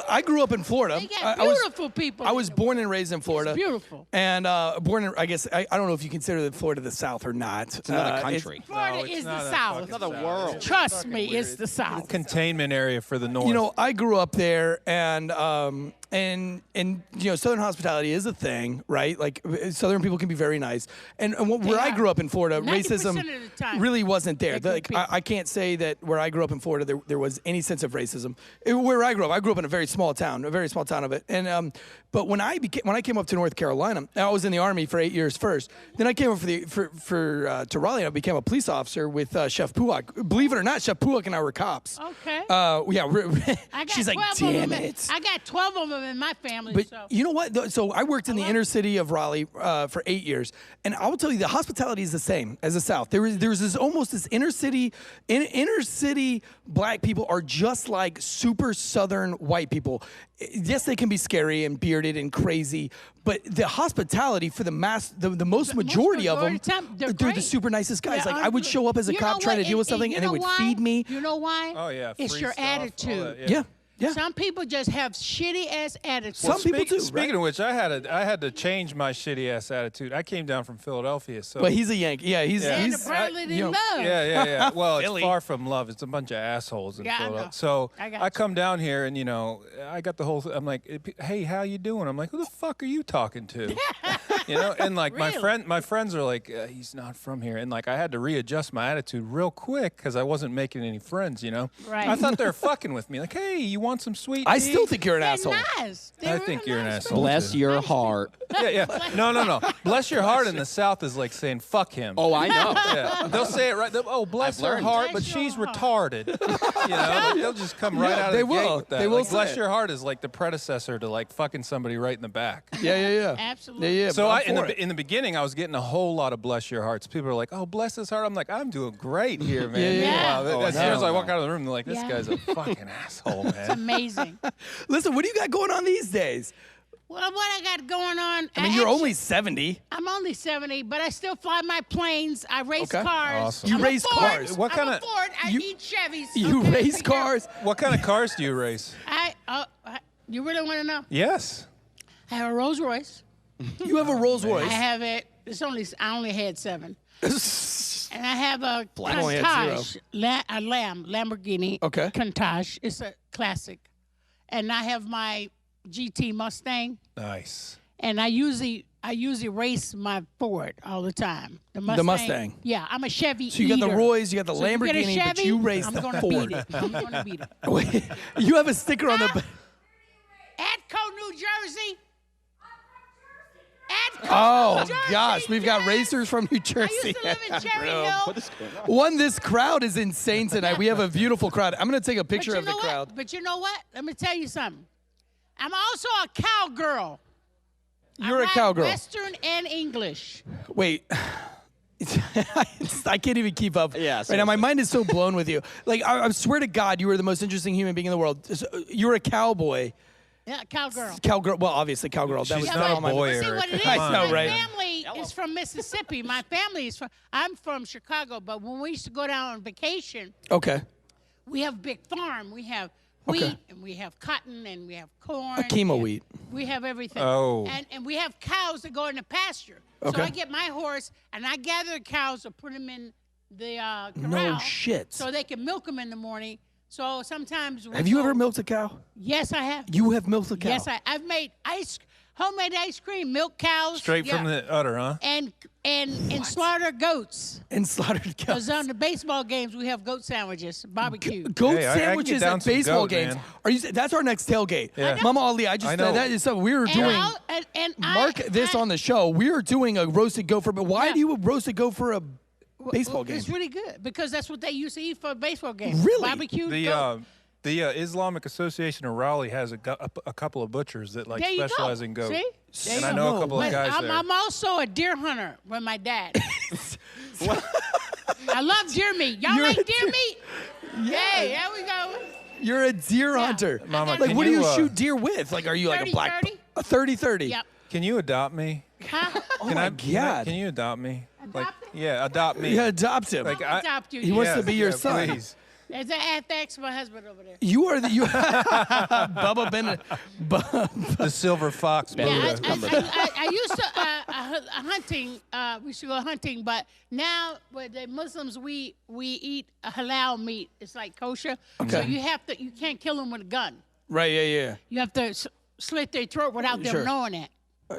I grew up in Florida. They got I was- beautiful people. I was born and raised in Florida. It's beautiful. And born in, I guess, I don't know if you consider Florida the South or not. It's another country. Florida it's is not the a South. fucking Another South. world. Trust me, it's the South. Containment area for the North. You know, I grew up there, and you know, Southern hospitality is a thing, right? Like Southern people can be very nice, and where I are. grew up in Florida, 90% racism of the time, really wasn't there. they're good people. I can't say that where I grew up in Florida there was any sense of racism. Where I grew up in a very small town of it, and but when I came up to North Carolina, I was in the Army for 8 years first. Then I came up to Raleigh. And I became a police officer with Chef Puhak. Believe it or not, Chef Puhak and I were cops. Okay. Yeah. I got She's like, 12 of damn them. it. I got 12 of them them in my family. But so. you know what? So I worked in the inner city of Raleigh for 8 years, and I will tell you the hospitality is the same as the South. There's this almost this inner city black people are just like super Southern white people. Yes, they can be scary and bearded and crazy, but the hospitality for the most majority of them, they're the great. super nicest guys. They're like I would show up as a You cop know trying to what? deal with something, and they would feed me. You know why? Oh, yeah. It's free your stuff, all attitude. that, Yeah. Yeah. Some people just have shitty ass attitudes. Some people do. Speaking right? of which, I had to change my shitty ass attitude. I came down from Philadelphia, so. But he's a Yankee. Yeah, he's Yeah. And he's the brotherly you know, love. Yeah. Well, it's Philly. far from love. It's a bunch of assholes in Yeah, I know. Philadelphia. So I got I you. come down here, and I got the whole. I'm like, hey, how you doing? I'm like, who the fuck are you talking to? And like Really? my friends are like, he's not from here, and like I had to readjust my attitude real quick because I wasn't making any friends. Right. I thought they were fucking with me. Like, hey, you want some sweet I tea? still think you're an They're asshole. nice. I They're think real you're an nice asshole. Bless your heart. Yeah. No. Bless your heart in the South is like saying fuck him. Oh, I know. Yeah, they'll say it right. Bless I've her learned. heart, Bless but your she's heart. retarded. They'll just come right out of they the gate will. with that. They will Like, bless say your heart is like the predecessor to like fucking somebody right in the back. Yeah. Absolutely. Yeah. So but I'm for it. in the beginning, I was getting a whole lot of bless your hearts. People are like, "Oh, bless his heart." I'm like, "I'm doing great here, man." Yeah. Meanwhile, Oh, as soon as I no. walk out of the room, they're like, "This Yeah. guy's a fucking asshole, It's man." amazing. Listen, what do you got going on these days? Well, what I got going on. I mean, you're only 70. I'm only 70, but I still fly my planes. I race Okay. cars. Awesome. You I'm a race Ford. cars. What I'm kinda- a Ford. I you- eat Chevys. You okay? race Be careful. cars. What kind of cars do you race? You really want to know? Yes. I have a Rolls Royce. You have a Rolls Royce. I have it. I only had 7. And I have a I only had Countach, a Lamborghini. Okay. Countach. It's a classic. And I have my GT Mustang. Nice. And I usually race my Ford all the time. The Mustang. Yeah, I'm a Chevy. So you got the eater. Royce, you got the So you get a Lamborghini, but Chevy, you race I'm the gonna Ford. Beat it. I'm gonna beat it. Wait, you have a sticker on the. Atco, New Jersey. Atco, Oh New Jersey. gosh, we've got Yes. racers from New I Jersey. used to live in Cherry Hill. One, this crowd is insane tonight. We have a beautiful crowd. I'm gonna take a picture But you of the know what? crowd. But you know what? Let me tell you something. I'm also a cowgirl. You're I a ride cowgirl. Western and English. Wait. I can't even keep up. Yeah, Right now, my seriously. mind is so blown with you. Like, I swear to God, you are the most interesting human being in the world. You're a cowboy. Yeah, cowgirl. Cowgirl. Well, obviously, cowgirl. That She's was not all a my. boy. See Eric, what it is? come I know, My right? family is from Mississippi. My family is from. I'm from Chicago, but when we used to go down on vacation, Okay. we have big farm. We have wheat, Okay. and we have cotton, and we have corn. Chemo and wheat. We have everything. Oh. And we have cows that go in the pasture. Okay. So I get my horse, and I gather the cows and put them in the corral. No shit. So they can milk them in the morning. So sometimes. Have you ever milked a cow? Yes, I have. You have milked a cow. Yes, I've made homemade ice cream, milk cows. Straight yeah, from the udder, huh? and slaughter goats. And slaughtered cows. Because on the baseball games we have goat sandwiches, barbecue. Goat Hey, I can get sandwiches down at some baseball goat, games. man. Are you? That's our next tailgate. Yeah. Mama Ali, I know. that is something we were And doing. Mark this on the show. We are doing a roasted goat for. But why Yeah. do you roast a goat for a baseball game? It's really good because that's what they used to eat for baseball games. Really? Barbecue goat. The Islamic Association of Raleigh has a couple of butchers that like There you specialize go. in goat. See? And There I you know go. a couple of But guys there. I'm also a deer hunter with my dad. I love deer meat. Y'all You're like a deer meat? Hey, there we go. You're a deer hunter. Mama, Like, can what do you you, shoot deer with? Like, are you like a 30, black 30? a 30-30? Yep. Can you adopt me? Huh? Oh my God. Can you adopt me? Like, Adopt it? yeah, adopt me. Yeah, adopt him. Like, I'll adopt you. He wants to Yes, be your yeah, son. Please. There's an ask my husband over there. You are the you. Bubba Bennett. The silver fox. Yeah, Buddha. I used to hunting. We used to go hunting, but now with the Muslims, we eat halal meat. It's like kosher. So Okay. you can't kill them with a gun. Right. Yeah. You have to slit their throat without them Sure. knowing it.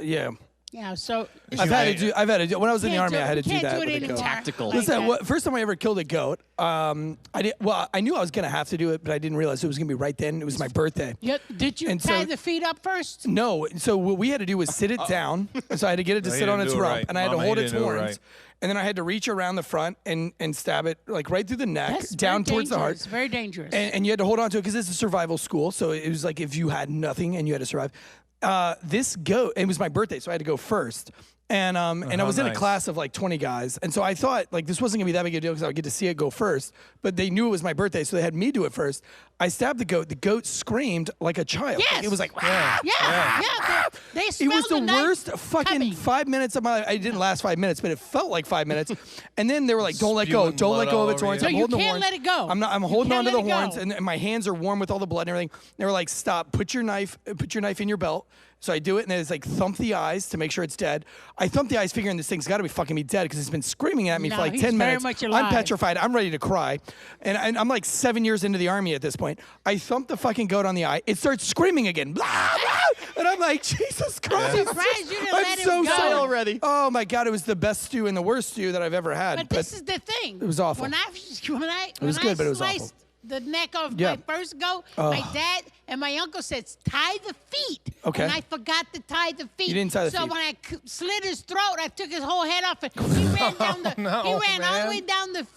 Yeah. Yeah. So I've had to do. When I was in the Can't army, do I it. had to do Can't that do it with a anymore. goat. Tactical. Like Listen, that. first time I ever killed a goat, I did. Well, I knew I was gonna have to do it, but I didn't realize it was gonna be right then. It was my birthday. Did you And tie so- the feet up first? No, so what we had to do was sit it down. So I had to get it to No, you sit on didn't its do it rump, right. and I had to Mama, hold you its didn't do it horns. right. and then I had to reach around the front and stab it like right through the neck, down towards the heart. It's very dangerous. And you had to hold on to it because it's a survival school. So it was like if you had nothing and you had to survive. This goat, it was my birthday, so I had to go first. And I was in a class of like 20 guys. And so I thought like this wasn't gonna be that big a deal because I would get to see it go first. But they knew it was my birthday, so they had me do it first. I stabbed the goat. The goat screamed like a child. Yes. Like, it was like, They it smelled was the worst fucking coming. 5 minutes of my life. It didn't last 5 minutes, but it felt like 5 minutes. And then they were like, don't let go. Spewing Don't let blood go all of its over horns. you. I'm No, you holding the can't horns. let it go. I'm You holding can't onto the let it horns, go. and my hands are warm with all the blood and everything. They were like, stop, put your knife in your belt. So I do it, and then it's like thump the eyes to make sure it's dead. I thump the eyes, figuring this thing's got to be fucking me dead because it's been screaming at me No, for like he's 10 very minutes. much I'm alive. petrified. I'm ready to cry. And I'm like 7 years into the army at this point. I thump the fucking goat on the eye. It starts screaming again. Blah, blah. And I'm like, Jesus Christ. I'm surprised you didn't I'm let him so go. sorry already. Oh my God, it was the best stew and the worst stew that I've ever had. But this is the thing. It was awful. When I was good, but it was awful. sliced the neck of Yeah. my first goat, my dad and my uncle said, tie the feet. Okay. And I forgot to tie the feet. You didn't tie the so feet. when I slit his throat, I took his whole head off. And he ran down the. he ran all the way down the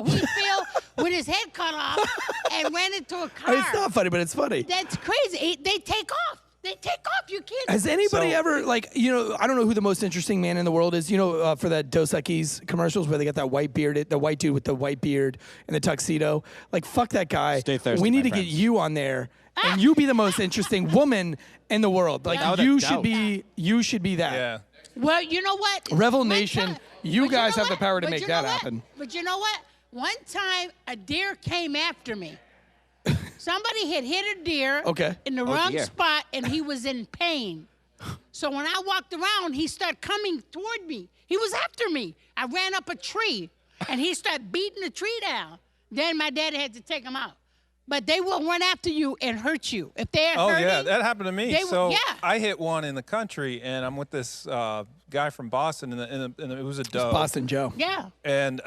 wheat field with his head cut off and ran into a car. It's not funny, but it's funny. That's crazy. They take off. They take off. You can't. Has anybody So- ever, like, I don't know who the most interesting man in the world is, for that Dos Equis commercials where they got that white bearded, the white dude with the white beard and the tuxedo. Like, fuck that guy. Stay thirsty, we need my to friends. get you on there and you be the most interesting woman in the world. Like, Without a you doubt. should be that. Yeah. Well, you know what? Revel One Nation, time- you but guys know have the what? power to But make you that know what? happen. But you know what? One time, a deer came after me. Somebody had hit a deer Okay. in the wrong dear. spot, and he was in pain. So when I walked around, he started coming toward me. He was after me. I ran up a tree, and he started beating the tree down. Then my dad had to take him out. But they will run after you and hurt you. If they're Oh hurting, yeah, that happened to me. they will- So yeah. I hit one in the country, and I'm with this guy from Boston, and it was a doe. Boston Joe. Yeah. And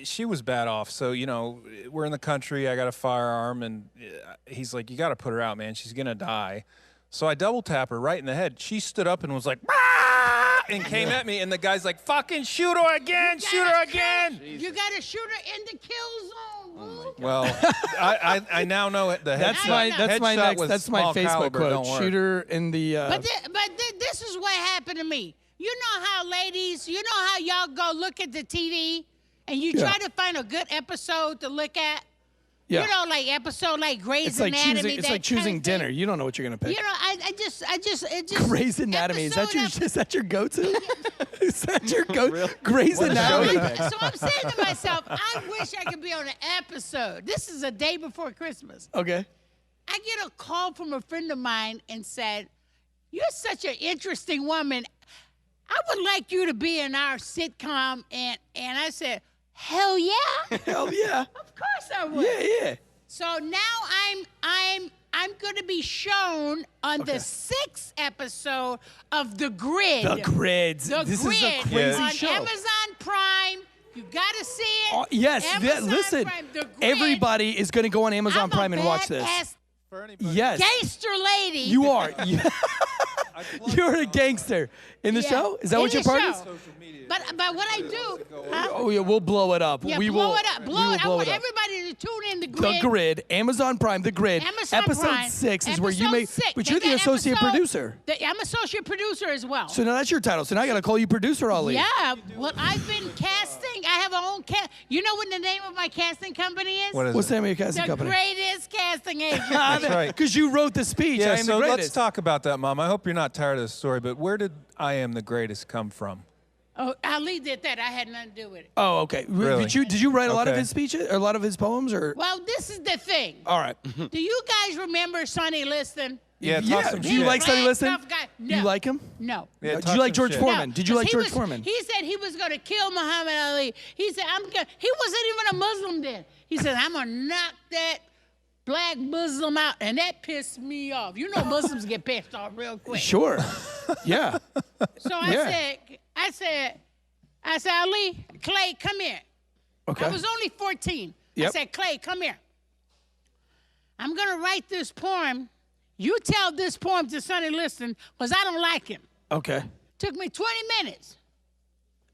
she was bad off. So, we're in the country. I got a firearm. And he's like, you got to put her out, man. She's going to die. So I double tap her right in the head. She stood up and was like, "Ah!" and came at me. And the guy's like, fucking shoot her again. Shoot her again. You got to shoot her in the kill zone, boo. Well, I now know it. The That's headshot- my headshot next with that's my small Facebook caliber quote. don't work. Shooter in the But this is what happened to me. You know how ladies, you know how y'all go look at the TV and you try to find a good episode to look at? yeah. You know, like episode like Grey's It's like Anatomy. choosing, it's that like choosing kind of thing. dinner. You don't know what you're gonna pick. You know, it just Grey's Anatomy. Is that your go-to? Is that your Real- go? Grey's What a show Anatomy. to pick. So I'm saying to myself, I wish I could be on an episode. This is a day before Christmas. Okay. I get a call from a friend of mine and said, "You're such an interesting woman. I would like you to be in our sitcom." And I said, "Hell yeah, Hell yeah. of course I would." Yeah, yeah. So now I'm going to be shown on the 6th episode of The Grid. The Grids. The This Grid is a crazy on show. Amazon Prime. You got to see it. Oh, yes. Amazon Listen, Prime, The Grid. everybody is going to go on Amazon I'm a Prime and watch this. badass For anybody. Yes. gangster lady. You are. You're a gangster in the Yeah. show. Is that In what your the part show. is? But what I do, huh? Oh yeah, we'll blow it up. Yeah, we blow will it up. we Blow will it. I blow want it up. everybody to tune in. The The Grid. Grid, Amazon Prime, The Grid. Amazon Episode Prime. 6 is where you Episode make. 6. But They you're the got associate episode- producer. I'm associate producer as well. So now that's your title. So now I got to call you Producer Ali. Yeah. Well, I've been casting. I have a own cast. You know what the name of my casting company is? What is What's it? the name of your casting The company? greatest casting agent. That's right. Because you wrote the speech. I Yeah, am so the let's greatest. talk about that, Mom. I hope you're not tired of the story, but where did I Am the Greatest come from? Oh, Ali did that. I had nothing to do with it. Oh, okay. Really? Did you write a lot of Okay. his speeches or a lot of his poems or? Well, this is the thing. All right. Do you guys remember Sonny Liston? Yeah, talk Yeah. some Do shit. you like Sonny Bad, Liston? tough guy. You No. like him? No. Yeah, Did talk you like some George shit. Foreman? Did you 'cause like he George was- Foreman? He said he was going to kill Muhammad Ali. He said, he wasn't even a Muslim then. He said, I'm going to knock that black Muslim out. And that pissed me off. You know Muslims get pissed off real quick. Sure. Yeah. So Yeah. I said, Ali, Clay, come here. Okay. I was only 14. Yep. I said, Clay, come here. I'm going to write this poem. You tell this poem to Sonny Liston because I don't like him. Okay. Took me 20 minutes.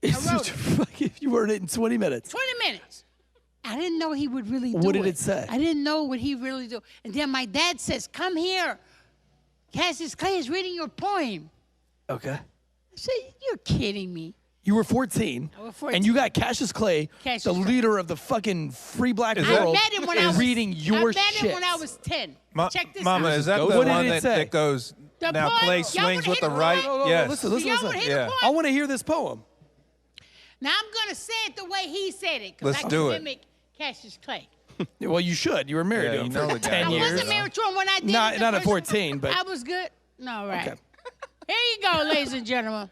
I wrote it. You wrote it in 20 minutes. 20 minutes. I didn't know he would really do it. What did it say? I didn't know what he really do. And then my dad says, come here. Cassius Clay is reading your poem. Okay. I said, you're kidding me. You were 14, I was 14. and you got Cassius Clay, Cassius the Clay. leader of the fucking free black Is world, I met him when I was reading your I met shit. him when I was 10. Check this Mama, out. is that the What did one it that, say? that goes, The now poem? Clay Y'all swings wanna with the hear the right? poem? Yes. Listen. Y'all wanna hear the Yeah. poem? I want to hear this poem. Now I'm going to say it the way he said it. Because Let's I do can it. mimic Cassius Clay. Well, you should. You were married Yeah, to him you know for the guy. 10 I years. wasn't married to him when I did Not- it. the not at first- 14, but- I was good. No, right. Okay. Here you go, ladies and gentlemen.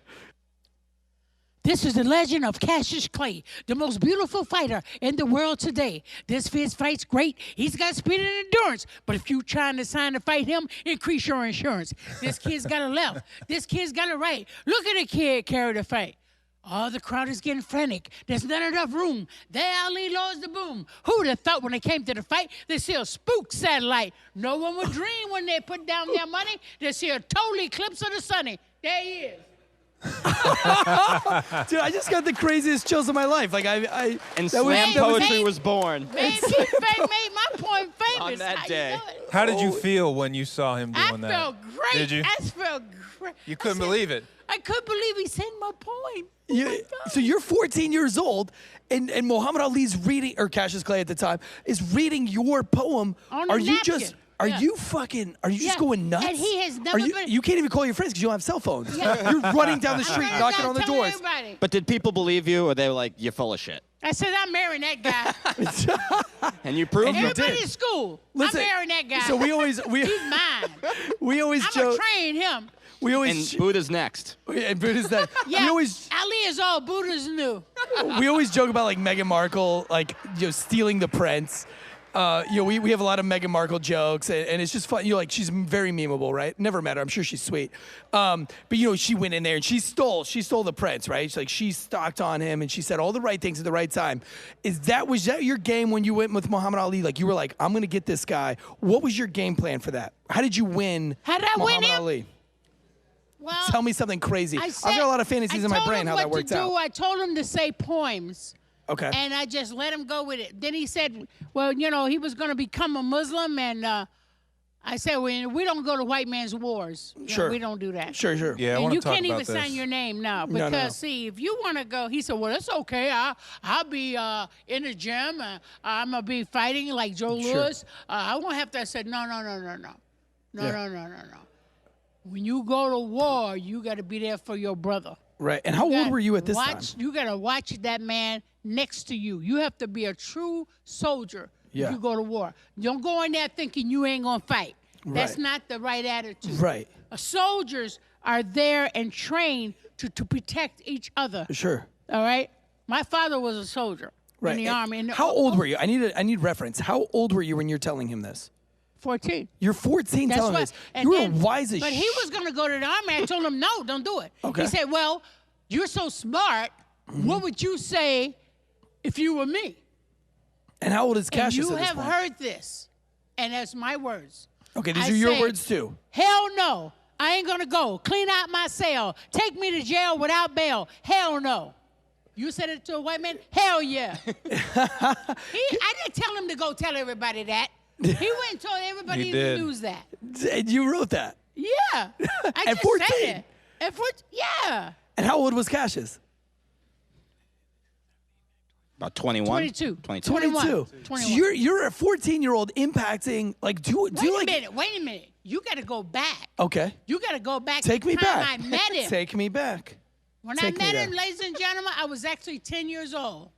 This is the legend of Cassius Clay, the most beautiful fighter in the world today. This fist fight's great. He's got speed and endurance. But if you trying to sign to fight him, increase your insurance. This kid's got a left. This kid's got a right. Look at the kid carry the fight. Oh, the crowd is getting frantic. There's not enough room. There Ali lowers the boom. Who'd have thought when it came to the fight, they see a spook satellite. No one would dream when they put down their money, they see a total eclipse of the sunny. There he is. Dude, I just got the craziest chills of my life. Like And that slam that poetry was born. Made my point famous. On that How day. You know it? How did you feel when you saw him I doing that? felt great. Did you? I felt great. You couldn't believe it. I couldn't believe he said my poem. Oh You- my God. so you're 14 years old, and Muhammad Ali's reading, or Cassius Clay at the time, is reading your poem. On a Are you napkin. just? Are Yeah. you fucking? Are you just Yeah. going nuts? And he has Are never you, been- you can't even call your friends because you don't have cell phones. Yeah. You're running down the I'm street, running knocking down on the telling doors. everybody. But did people believe you, or they were like, you're full of shit? I said, I'm marrying that guy. And you proved And you it. did. Everybody in school, Listen, I'm marrying that guy. So we always He's mine. we always I'm going joke. to train him. We always And Buddha's next. and Buddha's that. Yeah, We always Ali is all Buddha's new. we always joke about like Meghan Markle, like stealing the prince. We have a lot of Meghan Markle jokes, and it's just fun. Like she's very memeable, right? Never met her. I'm sure she's sweet. But she went in there and she stole the prince, right? She stalked on him and she said all the right things at the right time. Was that your game when you went with Muhammad Ali? Like you were like, I'm gonna get this guy. What was your game plan for that? How did you win? How did I win Muhammad him? Ali? Well, Tell me something crazy. I I've got a lot of fantasies in my brain how that worked out. I told him to say poems. Okay. And I just let him go with it. Then he said, well, he was going to become a Muslim. And I said, well, we don't go to white man's wars. Sure. We don't do that. Sure. Yeah, I And want you to talk can't even about this. sign your name now. No, Because, no. see, if you want to go, he said, well, it's okay. I'll be in the gym. I'm going to be fighting like Joe Sure. Louis. I won't have to. I said, no. When you go to war, you got to be there for your brother. Right. And how old were you at this time? You got to watch that man next to you. You have to be a true soldier Yeah. if you go to war. Don't go in there thinking you ain't going to fight. That's Right. not the right attitude. Right. Soldiers are there and trained to protect each other. Sure. All right? My father was a soldier Right. in the And army. And how old were you? I need reference. How old were you when you're telling him this? 14. You're 14 That's telling why. this. and You were then- wise as But he was going to go to the army. I told him, no, don't do it. Okay. He said, well, you're so smart. What would you say if you were me? And how old is And Cassius you at this have point? heard this. And that's my words. Okay, these I are your say, words too. Hell no. I ain't going to go. Clean out my cell. Take me to jail without bail. Hell no. You said it to a white man? Hell yeah. I didn't tell him to go tell everybody that. He went and told everybody He in the did. news that. And you wrote that. Yeah. I At just 14? said it. At 14? Yeah. And how old was Cassius? About 21? 22. 22. 22. 21. So you're a 14-year-old impacting, like, do you like... Wait a minute. You got to go back. Okay. You got to go back Take to me the time back. I met him. Take me back. When take I me met there. him, ladies and gentlemen, I was actually 10 years old.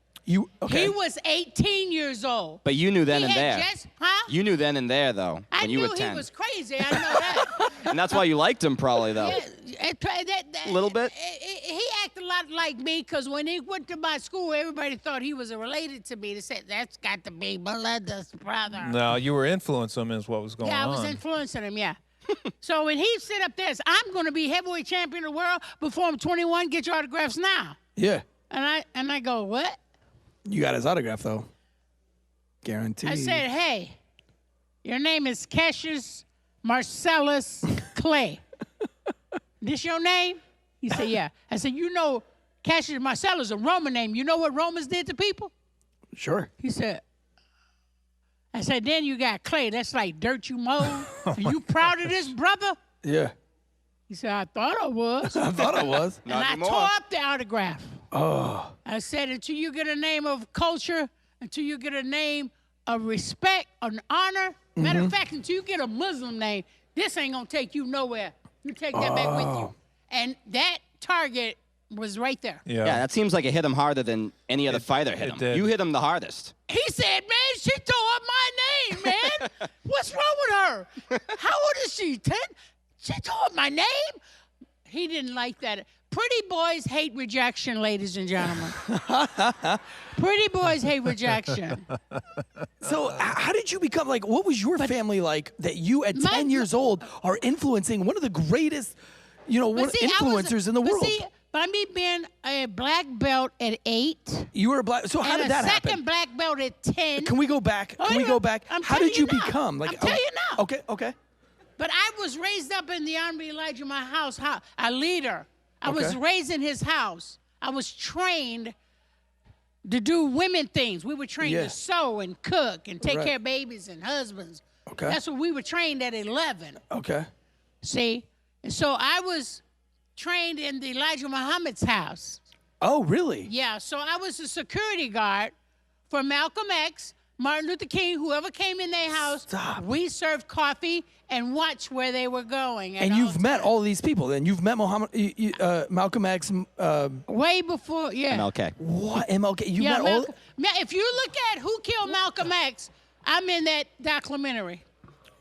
Okay. He was 18 years old. But you knew then He and had there. just, huh? You knew then and there, though, I when you knew were 10. he was crazy. I know that. And that's why you liked him, probably, though. A Little bit? He acted a lot like me because when he went to my school, everybody thought he was related to me. They said, that's got to be Melinda's brother. No, you were influencing him is what was going Yeah, I on. was influencing him, yeah. So when he sit up there, I'm going to be heavyweight champion of the world before I'm 21. Get your autographs now. Yeah. And I go, what? You got his autograph, though. Guaranteed. I said, hey, your name is Cassius Marcellus Clay. This your name? He said, yeah. I said, you know Cassius Marcellus, a Roman name. You know what Romans did to people? Sure. He said, I said, then you got Clay. That's like dirt you mowed. Are you proud of this, brother? Yeah. He said, I thought I was. I thought I was. And I tore up the autograph. Oh. I said, until you get a name of culture, until you get a name of respect, an honor, matter of fact, until you get a Muslim name, this ain't going to take you nowhere. You take that back with you. And that target was right there. Yeah, that seems like it hit him harder than any other fighter hit him. did. You hit him the hardest. He said, man, she tore up my name, man. What's wrong with her? How old is she, 10? She tore up my name? He didn't like that. Pretty boys hate rejection, ladies and gentlemen. Pretty boys hate rejection. So how did you become, like, what was your family like that you at 10 years old are influencing one of the greatest, influencers in the world? By me being a black belt at 8. You were a black, so how did that happen? Second black belt at 10. Can we go back? How did you become? I'm telling you now. Okay. But I was raised up in the Honorable Elijah, my house, a leader. I was raised in his house. I was trained to do women things. We were trained to sew and cook and take care of babies and husbands. Okay. That's what we were trained at 11. Okay. See? And so I was trained in the Elijah Muhammad's house. Oh, really? Yeah, so I was a security guard for Malcolm X, Martin Luther King, whoever came in their house. Stop. We served coffee and watched where they were going. And you've met all these people then? You've met Malcolm X? Way before, MLK. What? MLK? You met Malcolm, if you look at who killed Malcolm X, I'm in that documentary.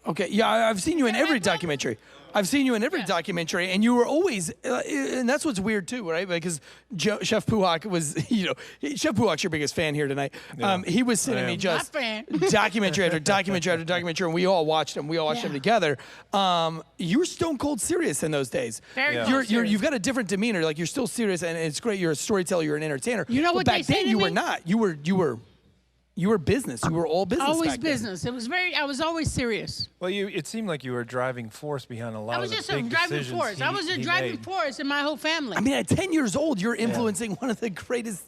Okay, yeah, I've seen you in every documentary. I've seen you in every documentary, and you were always, and that's what's weird too, right? Because Chef Puhak was, Chef Puhak's your biggest fan here tonight. Yeah. He was sending me just My fan. documentary after documentary after documentary, and we all watched them. We all watched them together. You were stone cold serious in those days. Very cold serious. You've got a different demeanor. Like, you're still serious, and it's great. You're a storyteller. You're an entertainer. You know but what back they say then to you me? were not. You were business. You were all business. Always back then. business. I was always serious. Well, it seemed like you were a driving force behind a lot I was of the just big a driving decisions force. I was a he driving made. force in my whole family. I mean, at 10 years old, you're influencing one of the greatest,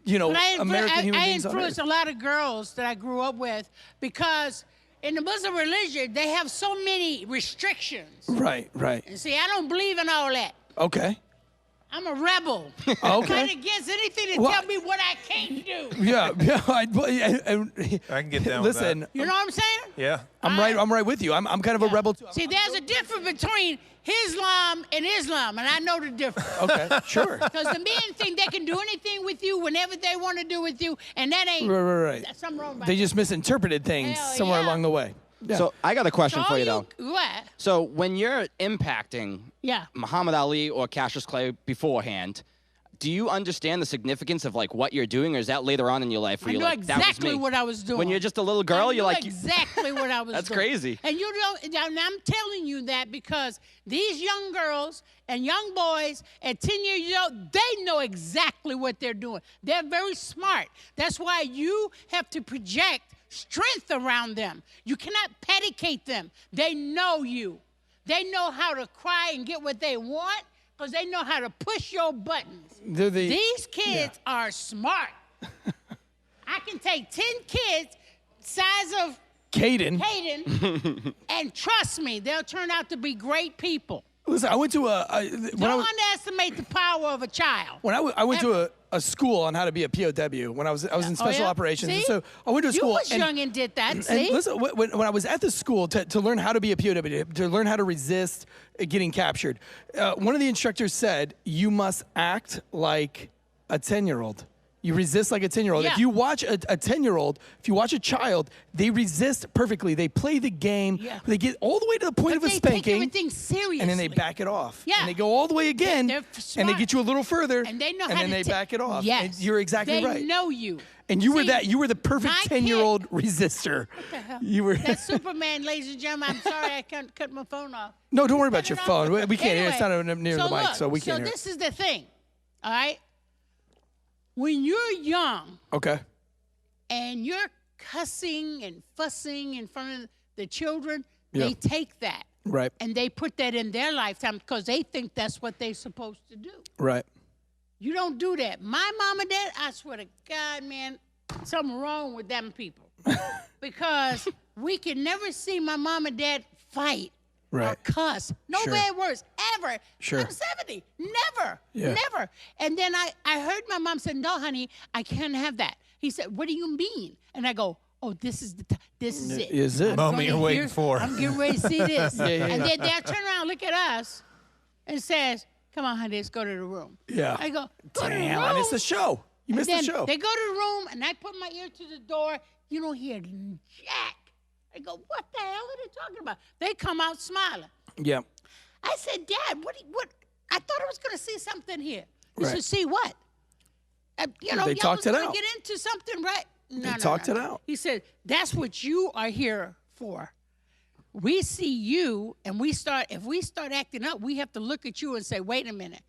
American human I beings on influenced earth. a lot of girls that I grew up with because in the Muslim religion, they have so many restrictions. Right. And see, I don't believe in all that. Okay. I'm a rebel. Okay. I'm fighting against anything to tell me what I can't do. Yeah. I can get down Listen, with that. You know what I'm saying? Yeah. I'm right with you. I'm kind of a rebel too. See, there's a difference between Islam and Islam, and I know the difference. Okay, sure. Because the men think they can do anything with you whenever they want to do with you, and that ain't Right. That's something wrong about They that. just misinterpreted things Hell somewhere yeah. along the way. Yeah. So I got a question for you, though. What? So when you're impacting Yeah. Muhammad Ali or Cassius Clay beforehand, do you understand the significance of like what you're doing, or is that later on in your life where I you're knew like, that was exactly me? what I was doing. When you're just a little girl, I you're knew like, exactly what I was That's doing. crazy. And you don't. And I'm telling you that because these young girls and young boys at 10 years old, they know exactly what they're doing. They're very smart. That's why you have to project strength around them. You cannot pedicate them. They know you. They know how to cry and get what they want because they know how to push your buttons. These kids are smart. I can take 10 kids size of Caden. and trust me, they'll turn out to be great people. Listen, I went to Don't underestimate the power of a child. When I went to a school on how to be a POW when I was in special operations. See? And so I went to a school. You was young and did that. See? And listen, when I was at the school to learn how to be a POW, to learn how to resist getting captured, one of the instructors said, you must act like a 10-year-old. You resist like a 10-year-old. Yeah. If you watch a 10-year-old, if you watch a child, they resist perfectly. They play the game. Yeah. They get all the way to the point of a They spanking. take everything seriously. And then they back it off. Yeah. And they go all the way again. They're And they smart. get you a little further. And they know and how then to they back it off. Yes. And you're exactly right. They know you. And you were See, you were the perfect my 10-year-old resistor. What the hell? You were. That's Superman, ladies and gentlemen. I'm sorry I can't cut my phone off. No, don't worry about Cut your it off. phone. We can't hear it. It's Anyway, not near the mic, look, so we can't hear So it. this is the thing, all right? When you're young Okay. and you're cussing and fussing in front of the children, Yeah. they take that. Right. And they put that in their lifetime because they think that's what they're supposed to do. Right. You don't do that. My mom and dad, I swear to God, man, something wrong with them people. Because we can never see my mom and dad fight or cuss. No bad words, ever. Sure. I'm 70. Never. And then I heard my mom say, no, honey, I can't have that. He said, what do you mean? And I go, oh, this is it. Is it? Moment you're waiting for. I'm getting ready to see this. Yeah. And then they'll turn around, look at us, and says, come on, honey, let's go to the room. Yeah. I go, go to the Damn, room. I missed the show. You missed the Then show. they go to the room, and I put my ear to the door. You don't hear jack. I go, what the hell are they talking about? They come out smiling. Yeah. I said, Dad, what? I thought I was going to see something here. He Right. said, see what? They y'all talked was it gonna out. get into something, right? No, talked it out. He said, that's what you are here for. We see you, and if we start acting up, we have to look at you and say, wait a minute.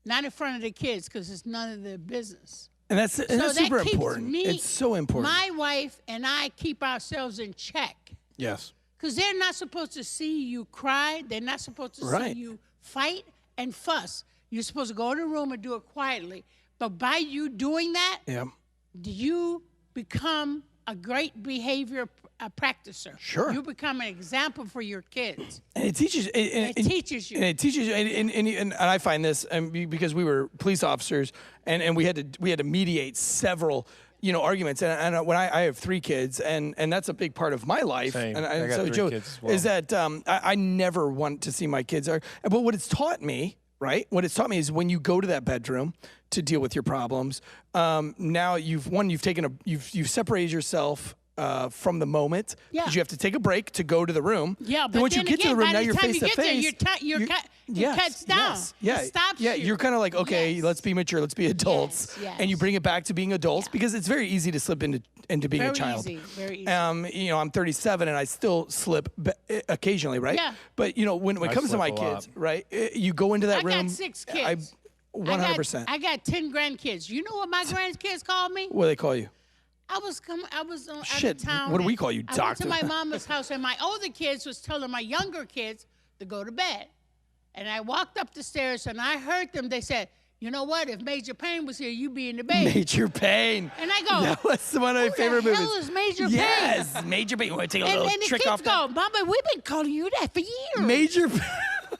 Not in front of the kids, because it's none of their business. And that's super keeps important. me, It's so important. My wife and I keep ourselves in check. Yes. Because they're not supposed to see you cry. They're not supposed to see you fight and fuss. You're supposed to go in the room and do it quietly. But by you doing that, you become a great behavior practicer. Sure. You become an example for your kids. And it teaches. It teaches you. And it teaches you. And I find this because we were police officers, and we had to mediate several arguments. And when I have 3 kids, and that's a big part of my life. Same. And I got so 3 Joe, kids as well. is that I never want to see my kids. But what it's taught me. Right. What it's taught me is when you go to that bedroom to deal with your problems, now you've separated yourself from the moment because you have to take a break to go to the room. Yeah, then but once you get to the room, now you're face to face. Your cuts down. Yeah, It stops yeah. you. You're kind of like, okay, let's be mature, let's be adults, Yes. and you bring it back to being adults because it's very easy to slip into being a child. Very easy. I'm 37 and I still slip occasionally, right? Yeah. But when it comes to slip my a lot. kids, right? You go into that room. I got 6 kids. 100%. I got 10 grandkids. You know what my grandkids called me? What do they call you? I was out Shit, of town. what do we and call you, I went doctor? to my mama's house, and my older kids was telling my younger kids to go to bed. And I walked up the stairs, and I heard them. They said, you know what? If Major Payne was here, you'd be in the bed. Major Payne. And I go, that was one of my favorite who the movies. hell is Major Payne? Yes, Major Payne. You want to take a little And the trick kids off go, Mama, we've been calling you that for years. Major Payne.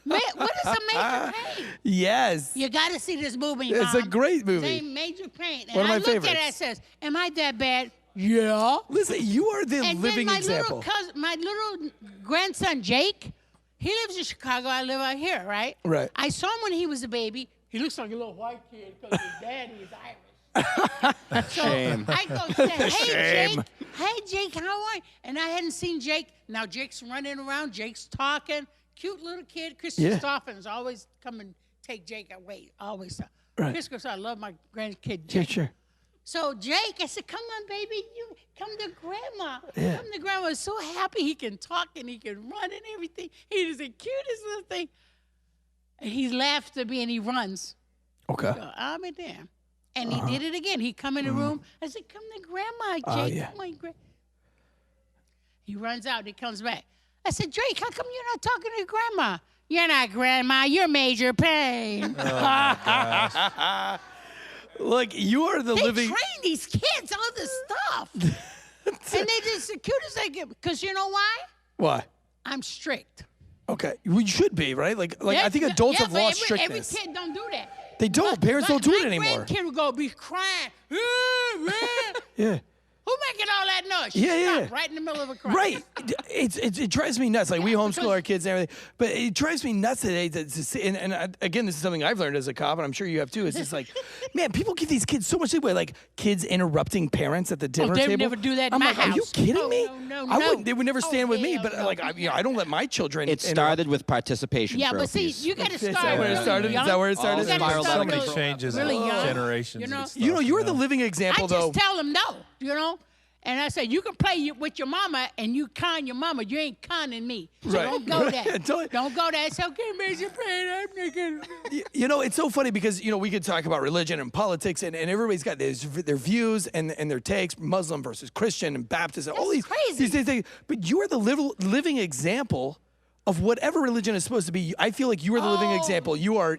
What is a Major Payne? Yes. You got to see this movie, It's Mom. a great movie. Named Major Payne. And One of my I looked at favorites. it and says, am I that bad? Yeah. Listen, you are the And living then example. my little grandson, Jake, he lives in Chicago. I live out here, right? Right. I saw him when he was a baby. He looks like a little white kid because his daddy is Irish. So Shame. I go, hey, Shame. Jake. Hey, Jake, how are you? And I hadn't seen Jake. Now Jake's running around. Jake's talking. Cute little kid. Chris Christopher's always come and take Jake away. Always. Right. Chris Christopher, I love my grandkid, Yeah, Jake. sure. So Jake, I said, come on, baby, you come to Grandma. Yeah. Come to Grandma. He's so happy he can talk and he can run and everything. He is the cutest little thing. And he laughs at me and he runs. Okay. So I'm in there. And he did it again. He come in the room. I said, come to Grandma, Jake. yeah. Come on, He runs out. He comes back. I said, Jake, how come you're not talking to Grandma? You're not Grandma. You're Major Payne. Look, you are the They living. train these kids all this stuff. And they just the cutest they get. Because you know why? Why? I'm strict. Okay, we should be right. Like I think adults have but lost every strictness. kid don't do that. They don't. Parents don't do it anymore. My grandkid will go be crying. Yeah. Who making all that noise? Yeah. Stop right in the middle of a cry. Right. It drives me nuts. Like we homeschool our kids and everything, but it drives me nuts today to see. And again, this is something I've learned as a cop, and I'm sure you have too. It's just like, man, people give these kids so much leeway. Like kids interrupting parents at the dinner they would table. never do that in I'm my like, are you house. kidding Oh, me? no, I no. wouldn't. They would never stand with me. hell But no. like, I don't let my children. It started with participation Yeah, but see, trophies. you got to Is start. that where it really started? young. Is that where it started? You gotta Spiraled start out of So many really- changes really in young. generations. You know? and stuff, You're the living I example, just though. tell them no, you know. And I said, you can play with your mama and you con your mama. You ain't conning me. So Right. don't go there. Don't- Don't go there. It's okay, Major Payne. I'm naked. You know, it's so funny because, we could talk about religion and politics and everybody's got their views and their takes, Muslim versus Christian and Baptist and all That's these crazy. things. But you are the living example of whatever religion is supposed to be. I feel like you are the living example. You are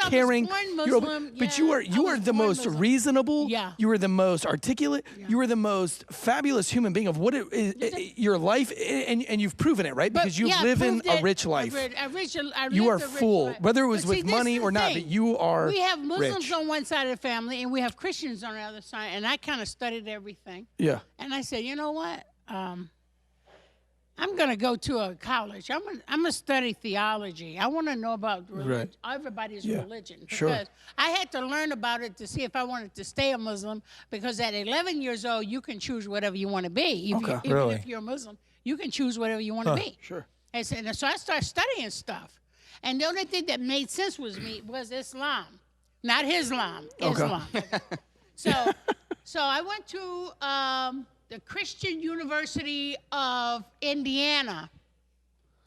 caring. But you are the most reasonable. Yeah. You are the most articulate. Yeah. You are the most fabulous human being of what it is, your life, and you've proven it, right? Because you live in a rich life. You are full, whether it was with money or not. But you are. We have Muslims rich. on one side of the family, and we have Christians on the other side. And I kind of studied everything. Yeah. And I said, you know what? I'm going to go to a college. I'm going to study theology. I want to know about everybody's religion. Because I had to learn about it to see if I wanted to stay a Muslim. Because at 11 years old, you can choose whatever you want to be. Even if you're a Muslim, you can choose whatever you want to be. Sure. And so I started studying stuff. And the only thing that made sense was Islam. Not Islam. Islam. So I went to the Christian University of Indiana.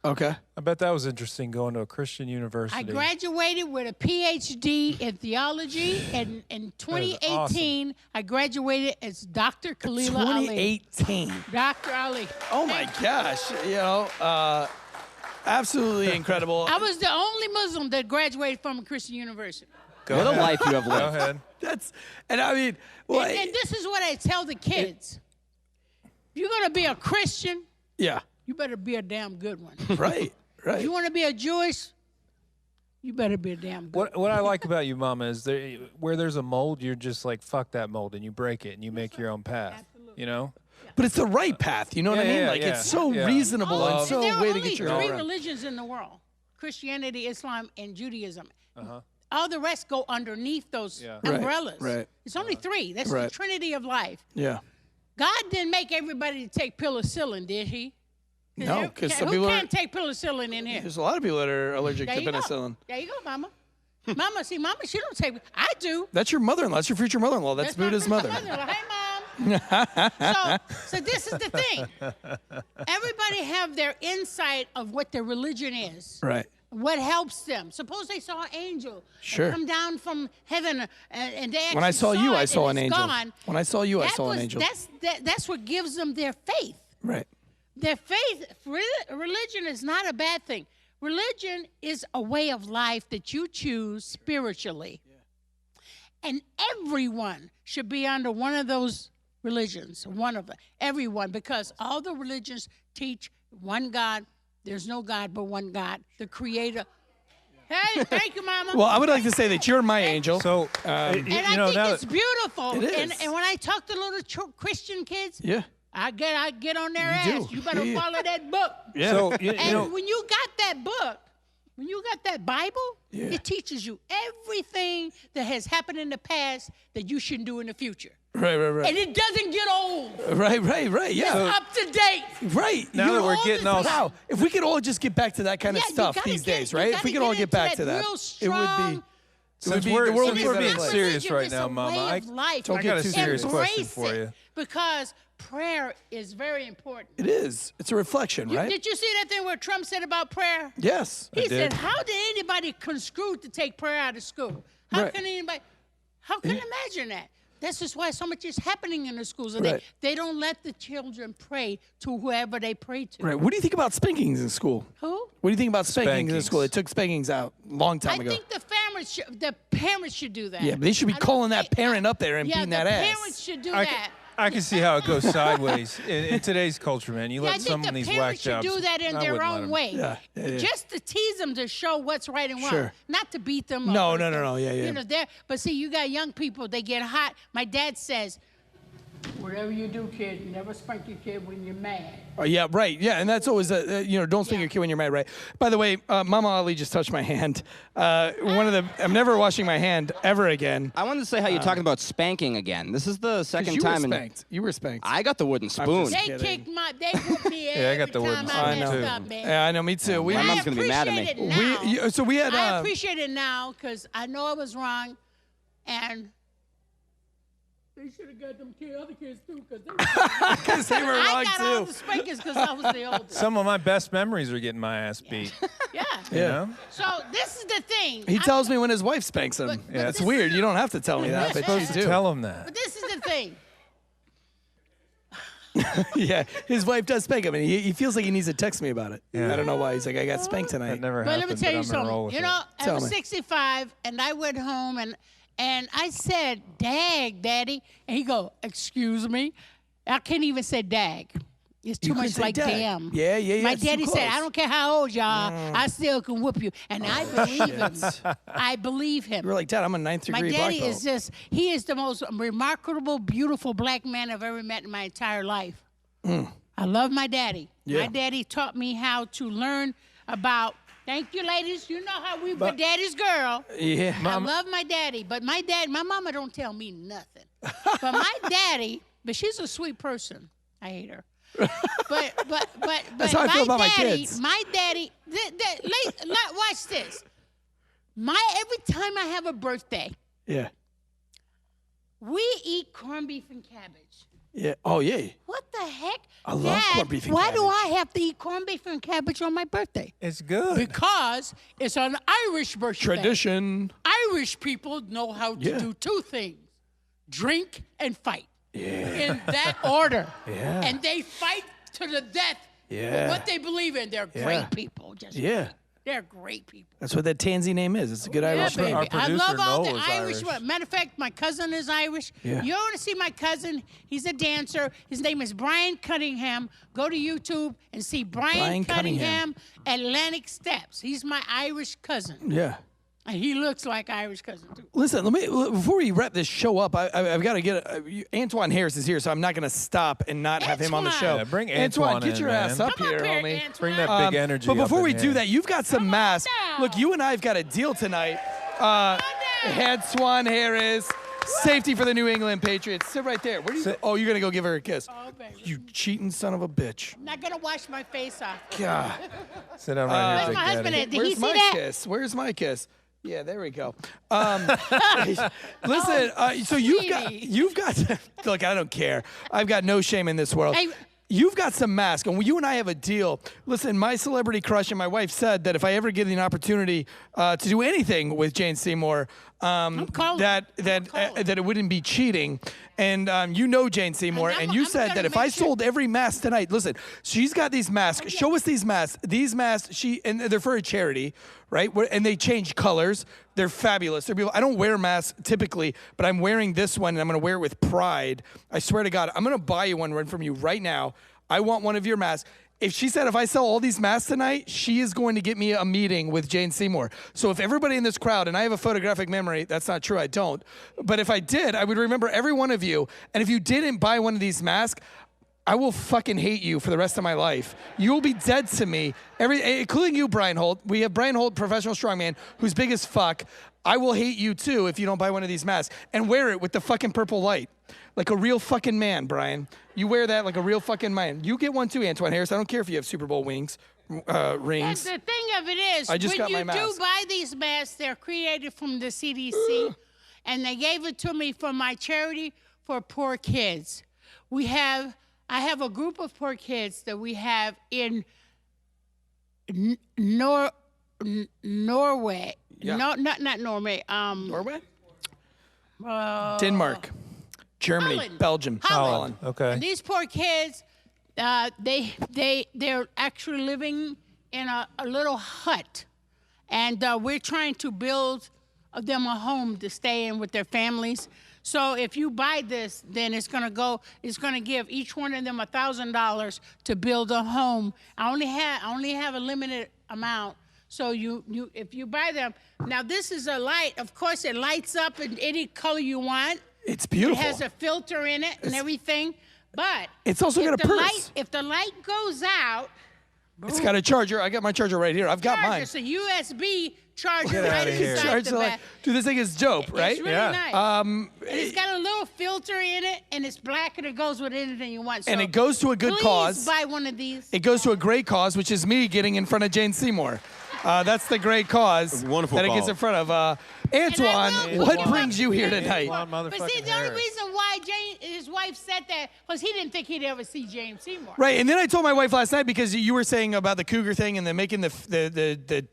Okay. I bet that was interesting going to a Christian university. I graduated with a PhD in theology, and in 2018, awesome. I graduated as Dr. Khalila Ali. 2018. Dr. Ali. Oh my gosh! Absolutely incredible. I was the only Muslim that graduated from a Christian university. What a life you have lived. Go ahead. And this is what I tell the kids. If you're going to be a Christian, you better be a damn good one. Right. If you want to be a Jewish, you better be a damn good one. What I like about you, Mama, is where there's a mold, you're just like, fuck that mold, and you break it, and you make your own path. Absolutely. You know? But it's the right path. You know what I mean? Like, it's so reasonable and so there way are to get your only own. three religions in the world: Christianity, Islam, and Judaism. All the rest go underneath those umbrellas. Right. It's only three. That's the Trinity of life. Yeah. God didn't make everybody to take penicillin, did he? No, because some who people can't take penicillin in here? There's a lot of people that are allergic to There you go. penicillin. There you go, Mama. Mama, she don't take. I do. That's your mother-in-law. That's your future mother-in-law. That's Buddha's mother. Hey, Mom. So this is the thing. Everybody have their insight of what their religion is. Right. What helps them? Suppose they saw an angel come down from heaven, and they actually when I saw you, I saw an angel. Gone. When I saw you, I saw an angel. That's what gives them their faith. Right. Their faith, religion is not a bad thing. Religion is a way of life that you choose spiritually. Yeah. And everyone should be under one of those religions, everyone, because all the religions teach one God. There's no God but one God, the Creator. Hey, thank you, Mama. Well, I would like to say that you're my angel. So, I think it's beautiful. It is. And when I talk to little Christian kids, I get on their ass. You better follow that book. Yeah. So, when you got that book, when you got that Bible, it teaches you everything that has happened in the past that you shouldn't do in the future. Right. And it doesn't get old. Right, yeah. It's up to date. Right. Now that we're getting all... Wow. If we could all just get back to that kind of stuff these days, right? If we could all get back to that, it would be... Since the world we're would be being serious right now, Mama, I don't got a too serious serious. question for you. Because prayer is very important. It is. It's a reflection, right? Did you see that thing where Trump said about prayer? Yes. He said, how did anybody construe to take prayer out of school? How can imagine that? This is why so much is happening in the schools today. They don't let the children pray to whoever they pray to. Right. What do you think about spankings in school? Who? What do you think about spankings in school? They took spankings out a long time ago. I think the parents should do that. Yeah, but they should be calling that parent up there and beating that ass. Yeah, the parents should do that. I can see how it goes sideways in today's culture, man. You let some of these whack jobs. I think the parents should do that in their own way. Yeah. Just to tease them to show what's right and wrong. Sure. Not to beat them. No. Yeah. You know, but see, you got young people, they get hot. My dad says, whatever you do, kid, never spank your kid when you're mad. Oh, yeah, right. Yeah, and that's always, don't spank your kid when you're mad, right? By the way, Mama Ali just touched my hand. I'm never washing my hand ever again. I wanted to say how you're talking about spanking again. This is the second time. You were spanked. I got the wooden spoon. They whooped me every I got the wooden time I messed spoon, up, man. Yeah, I know, me too. My mom's going to be mad at me. I appreciate it now because I know I was wrong, and they should have got them other kids too because they were wrong I got all too. the spankings because I was the oldest. Some of my best memories are getting my ass beat. Yeah. You know? So this is the thing. He tells me when his wife spanks him. But That's weird. You don't have to tell me that, but you do. Tell him that. But this is the thing. Yeah, his wife does spank him, and he feels like he needs to text me about it. Yeah. I don't know why. He's like, I got spanked tonight. That never But happened, let me tell you I'm gonna roll something. with You it. know, I Tell was me. 65, and I went home, and I said, "Dag, Daddy," and he go, "Excuse me." I can't even say "dag." It's too You can much say like dag. "damn." Yeah, My it's too daddy said, close. "I don't care how old you are, I still can whoop you," and I believe him. I believe him. You were like, Dad, I'm a 9th My degree black daddy belt. is he is the most remarkable, beautiful black man I've ever met in my entire life. I love my daddy. Yeah. My daddy taught me how to learn about, thank you, ladies. You know how we were daddy's girl. Yeah. I love my daddy, but my mama don't tell me nothing. But my daddy, but she's a sweet person. I hate her. But That's how I feel about my daddy, kids. My daddy, watch this. Every time I have a birthday, Yeah. we eat corned beef and cabbage. Yeah. Oh, yeah. What the heck? I love Dad, corned beef and why do cabbage. I have to eat corned beef and cabbage on my birthday? It's good. Because it's an Irish birthday. Tradition. Irish people know how to Yeah. do two things: drink and fight. Yeah. In that order. Yeah. And they fight to the death Yeah. for what they believe in. They're Yeah. great people. Yeah. They're great people. That's what that Tansey name is. It's a good Irish baby. name. Our I producer, love all the Noel, is Irish. Irish. Matter of fact, my cousin is Irish. Yeah. You want to see my cousin? He's a dancer. His name is Brian Cunningham. Go to YouTube and see Brian Cunningham. Atlantic Steps. He's my Irish cousin. Yeah. And he looks like Irish cousin, too. Listen, before we wrap this show up, I've got to get Antoine Harris is here, so I'm not going to stop and not have him on the show. Antoine. Yeah, bring Antoine, Antoine get in, your ass man. up Come here, up here, homie. Antoine. Bring that big energy. But before up we in do here. that, you've got some Come on masks. down. Look, you and I have got a deal tonight. Antoine Harris, safety for the New England Patriots. Sit right there. Where do you? Oh, you're gonna go give her a kiss. Oh, baby. You cheating son of a bitch. I'm not going to wash my face off. God. Sit down right Where's here, my Big husband Daddy. at? Did Where's he see my that? kiss? Where's my kiss? Yeah, there we go. Listen, so you've got. Look, I don't care. I've got no shame in this world. Hey. You've got some masks, and you and I have a deal. Listen, my celebrity crush and my wife said that if I ever get an opportunity to do anything with Jane Seymour, calling. that it wouldn't be cheating. And you know Jane Seymour, And and I'm you said gonna that if make I sure- sold every mask tonight, listen, she's got these masks. Show us these masks. These masks, and they're for a charity, right? And they change colors. They're fabulous. They're beautiful. I don't wear masks typically, but I'm wearing this one, and I'm going to wear it with pride. I swear to God, I'm going to buy you one from you right now. I want one of your masks. If she said if I sell all these masks tonight, she is going to get me a meeting with Jane Seymour. So if everybody in this crowd, and I have a photographic memory, that's not true, I don't. But if I did, I would remember every one of you. And if you didn't buy one of these masks, I will fucking hate you for the rest of my life. You will be dead to me, including you, Brian Holt. We have Brian Holt, professional strongman, who's big as fuck. I will hate you too if you don't buy one of these masks. And wear it with the fucking purple light. Like a real fucking man, Brian. You wear that like a real fucking man. You get one too, Antoine Harris. I don't care if you have Super Bowl rings. And Rings. the thing of it is, I just when got you my do mask. buy these masks, they're created from the CDC, and they gave it to me for my charity for poor kids. I have a group of poor kids that we have in Norway. Yeah. No, not Norway. Norway? Denmark. Germany. Holland. Belgium. Holland. Okay. And these poor kids, they're actually living in a little hut, and we're trying to build them a home to stay in with their families. So if you buy this, then it's gonna give each one of them $1,000 to build a home. I only have a limited amount. So if you buy them, now this is a light. Of course, it lights up in any color you want. It's beautiful. It has a filter in it and everything. But It's also if got a the purse. If the light goes out, It's got a charger. I got my charger right here. I've got mine. it's a USB charger Get right outta here. inside Charge the the light. back. Dude, this thing is dope, right? It's really Yeah. nice. And it's got a little filter in it, and it's black, and it goes with anything you want. So And it goes to a good please cause. buy one of these. It goes to a great cause, which is me getting in front of Jane Seymour. That's the great cause A wonderful that it gets cause. in front of. Antoine, will what put brings you here one- tonight? Come on, But see, motherfucking the only Harris. reason why his wife said that was he didn't think he'd ever see James Seymour. Right, and then I told my wife last night because you were saying about the cougar thing and then making the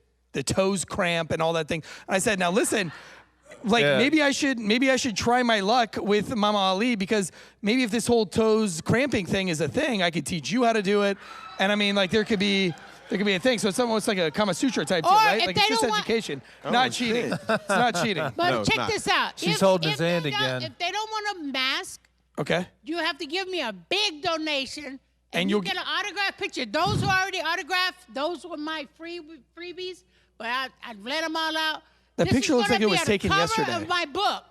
toes cramp and all that thing. And I said, now listen, Like Yeah. maybe I should try my luck with Mama Ali, because maybe if this whole toes cramping thing is a thing, I could teach you how to do it. And I mean, like there could be a thing. So it's almost like a Kama Sutra type deal, Or right? if Like they it's just don't want- education, not cheating. It's not cheating. But No, it's check not. this out. She's holding his hand again. If they don't want a mask, Okay. you have to give me a big donation. And And you'll you get an autographed picture. Those who already autographed, those were my freebies, but I'd let them all out. That This picture is looks like gonna it was be on the taken cover yesterday. of my book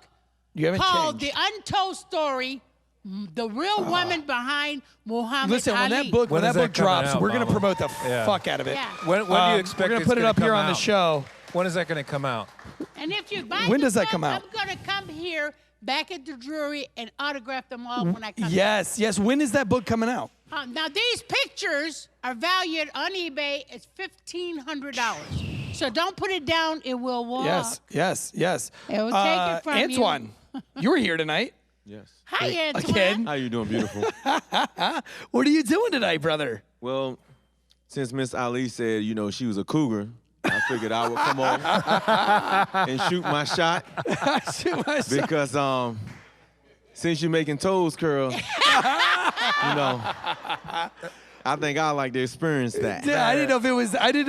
You haven't called changed. The Untold Story, the real woman behind Muhammad Listen, Ali. when that book When is that coming drops, out, we're gonna Mama? promote the Yeah. fuck out of it. Yeah. When do you expect We're gonna it's put it up here come on the out? show. When is that going to come out? And if you buy When the does that book, come out? I'm going to come here back at the Drury and autograph them all when I come Yes, yes. When is that book coming out? Now, these pictures are valued on eBay at $1,500. So don't put it down. It will walk. Yes. It will take it from you. Antoine, you were here tonight. Yes. Hi, Antoine. Again? How you doing, beautiful? What are you doing tonight, brother? Well, since Miss Ali said, she was a cougar, I figured I would come on and shoot my shot Shoot myself. because since you're making toes curl, I think I like to experience that. Yeah, I didn't know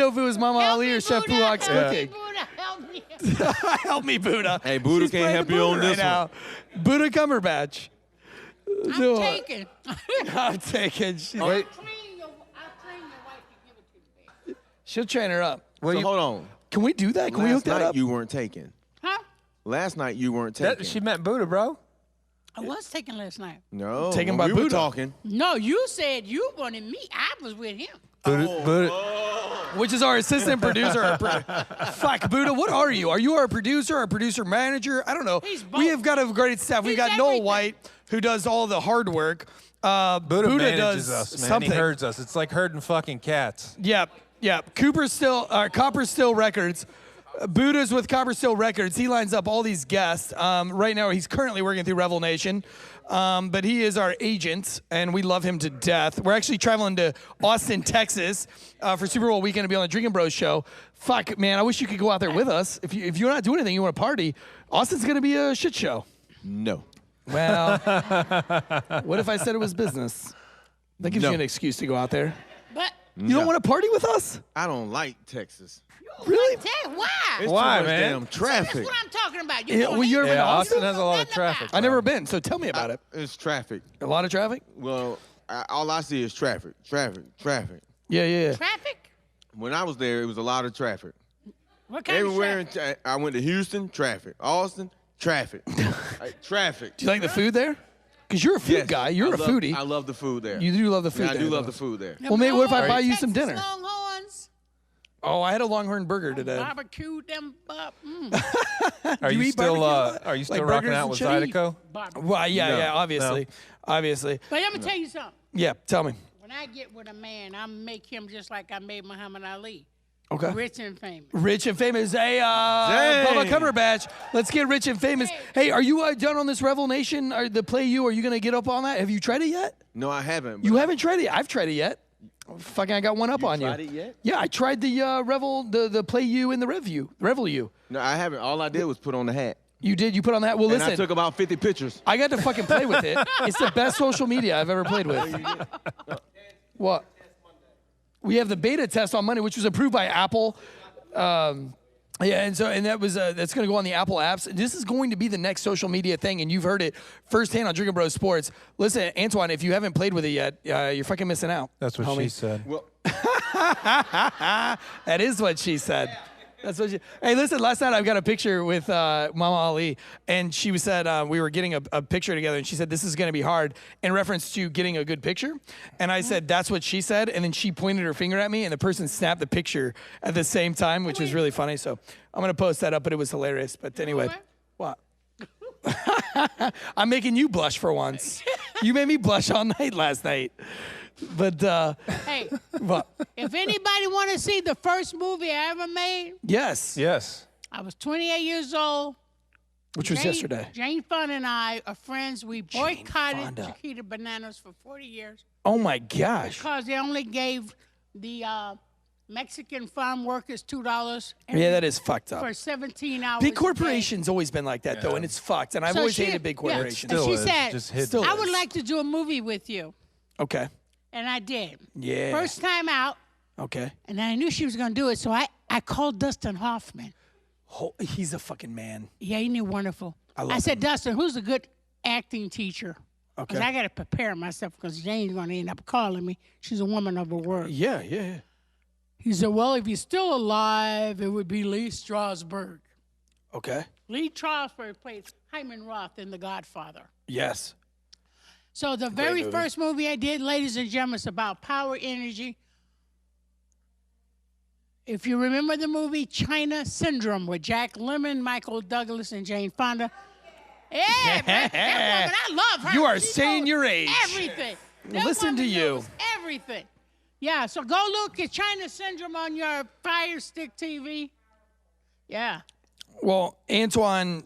if it was Mama Help Ali me, or Chef Buddha. Puhak's Help me, cooking. Buddha. Help me. Help me, Buddha. Hey, Buddha She's can't playing help the you on Buddha this right now. Buddha Cumberbatch. I'm taking. I'm taking. I'll train your wife to give it to me. She'll train her up. So hold on. Can we do that? Can we hook Last that night up? you weren't taken. Huh? Last night you weren't taken. She meant Buddha, bro. I was taking last night. No. Taken when by we were Buddha. talking. No, you said you wanted me. I was with him. Buddha. Which is our assistant producer. Fuck, Buddha, what are you? Are you our producer manager? I don't know. He's We both. have got a great staff. We've He's got Noel everything. White, who does all the hard work. Buddha does manages us, man. something. He herds us. It's like herding fucking cats. Yep. Copper Still Records. Buddha's with Copper Still Records. He lines up all these guests. Right now, he's currently working through Revel Nation. But he is our agent, and we love him to death. We're actually traveling to Austin, Texas for Super Bowl weekend to be on the Drinking Bros show. Fuck, man, I wish you could go out there with us. If you're not doing anything, you want to party, Austin's going to be a shit show. No. Well, what if I said it was business? That gives No. you an excuse to go out there. But You don't want to party with us? I don't like Texas. Really? why? It's Why, too much man? damn That's traffic. what I'm talking about. Yeah, well, you're in Yeah, Austin? Austin has a lot of traffic. I've never been, so tell me about it. It's traffic. A lot of traffic? Well, all I see is traffic. Yeah. Traffic? When I was there, it was a lot of traffic. What kind Everywhere. of traffic? I went to Houston, traffic. Austin, traffic. Traffic. Do you like the food there? Because you're a food Yes, guy. You're I a love- foodie. I love the food there. You do love the food Yeah, I there, do love though. the food there. Well, mate, what if I buy you Texas some dinner? Longhorns, Oh, I had a Longhorn burger today. barbecued them up. Are Do you you eat still barbecue? are you still Like rocking burgers out and with shit? Zydeco? Barbecue. Well, yeah, No, obviously. But let me tell you something. Yeah, tell me. When I get with a man, I make him just like I made Muhammad Ali. Okay. Rich and famous. Rich and famous. Hey, Dang. Bubba Cumberbatch. Let's get rich and famous. Hey, are you done on this Revel Nation? Or the Play You? Are you going to get up on that? Have you tried it yet? No, I haven't. You haven't tried it? I've tried it yet. Fucking, I got one up on you. tried it yet? Yeah, I tried the Revel, the Play You and the Revel You. No, I haven't. All I did was put on the hat. You did? You put on that? Well, And listen. I took about 50 pictures. I got to fucking play with it. It's the best social media I've ever played with. What? We have the beta test on Monday, which was approved by Apple. And that was that's going to go on the Apple apps. This is going to be the next social media thing, and you've heard it firsthand on Drinking Bros Sports. Listen, Antoine, if you haven't played with it yet, you're fucking missing out. That's what homie. she said. Well, That is what she said. That's what she. Hey, listen. Last night I've got a picture with Mama Ali, and she said we were getting a picture together, and she said this is going to be hard in reference to getting a good picture. And I said that's what she said, and then she pointed her finger at me, and the person snapped the picture at the same time, which was really funny. So I'm gonna post that up, but it was hilarious. But anyway, what? I'm making you blush for once. You made me blush all night last night. But Hey, what? if anybody want to see the first movie I ever made, Yes. Yes. I was 28 years old. Which was yesterday. Jane Fonda and I are friends. We boycotted Fonda. Chiquita Bananas for 40 years Oh my gosh. because they only gave the Mexican farm workers $2. Yeah, that is fucked up. For 17 hours. Big corporations always been like that though, and it's fucked. And I've always hated big yeah. corporations. And she is, said, just hidden. Still I would is. like to do a movie with you. Okay. And I did. Yeah. First time out, Okay. and I knew she was going to do it, so I called Dustin Hoffman. He's a fucking man. Yeah, he knew wonderful. I said, Dustin, who's a good acting teacher? Okay. Because I got to prepare myself because Jane's going to end up calling me. She's a woman of her word. Yeah. He said, well, if he's still alive, it would be Lee Strasberg. Okay. Lee Strasberg played Hyman Roth in The Godfather. Yes. So the very movie. first movie I did, ladies and gentlemen, is about power energy. If you remember the movie China Syndrome with Jack Lemmon, Michael Douglas, and Jane Fonda. Yeah, that woman, I love her. You are She saying knows your age. Everything. That Listen to woman you. knows everything. Yeah, so go look at China Syndrome on your Fire Stick TV. Yeah. Well, Antoine,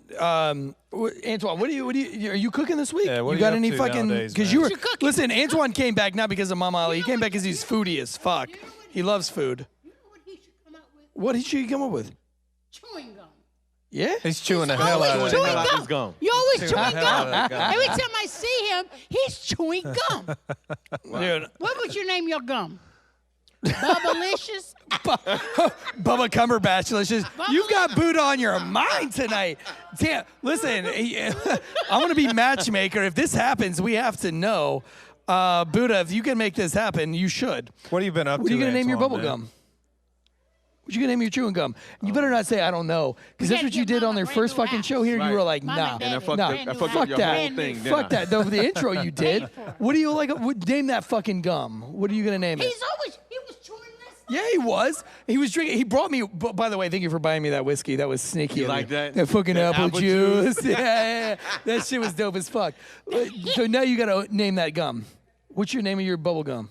what do you? Are you cooking this week? Yeah, what you are got you any up to fucking? nowadays, Because man? you were. What you cooking? Listen, Antoine came back not because of Mama Ali. He came back because he's foodie as fuck. He loves food. You know what he should come out with? What did you come up with? Chewing gum. Yeah. He's chewing the hell out of Always it. chewing Hell out gum. his gum. You always chewing the hell out of gum. that gum. Every time I see him, he's chewing gum. Dude, What would you name your gum? Bubblicious? Bubba Cumberbatch, you've got Buddha on your mind tonight. Damn, listen, I'm gonna be matchmaker. If this happens, we have to know. Buddha, if you can make this happen, you should. What have you been up What to, are you gonna name your Antoine, bubble man? gum? What you gonna name your chewing gum? You better not say I don't know, because that's gotta what you get did on Mama their first brand new fucking house. show here. You were like, Mama nah, and And I Daddy, fucked nah, up, brand I new fucked fuck up your that. whole thing. didn't Fuck I? that. The intro you did. What do you like? Name that fucking gum. What are you gonna name it? He was chewing this. Yeah, he was. He was drinking. He brought me. By the way, thank you for buying me that whiskey. That was sneaky. You of like you. that? That fucking That apple apple juice. Yeah. That shit was dope as fuck. So now you gotta name that gum. What's your name of your bubble gum?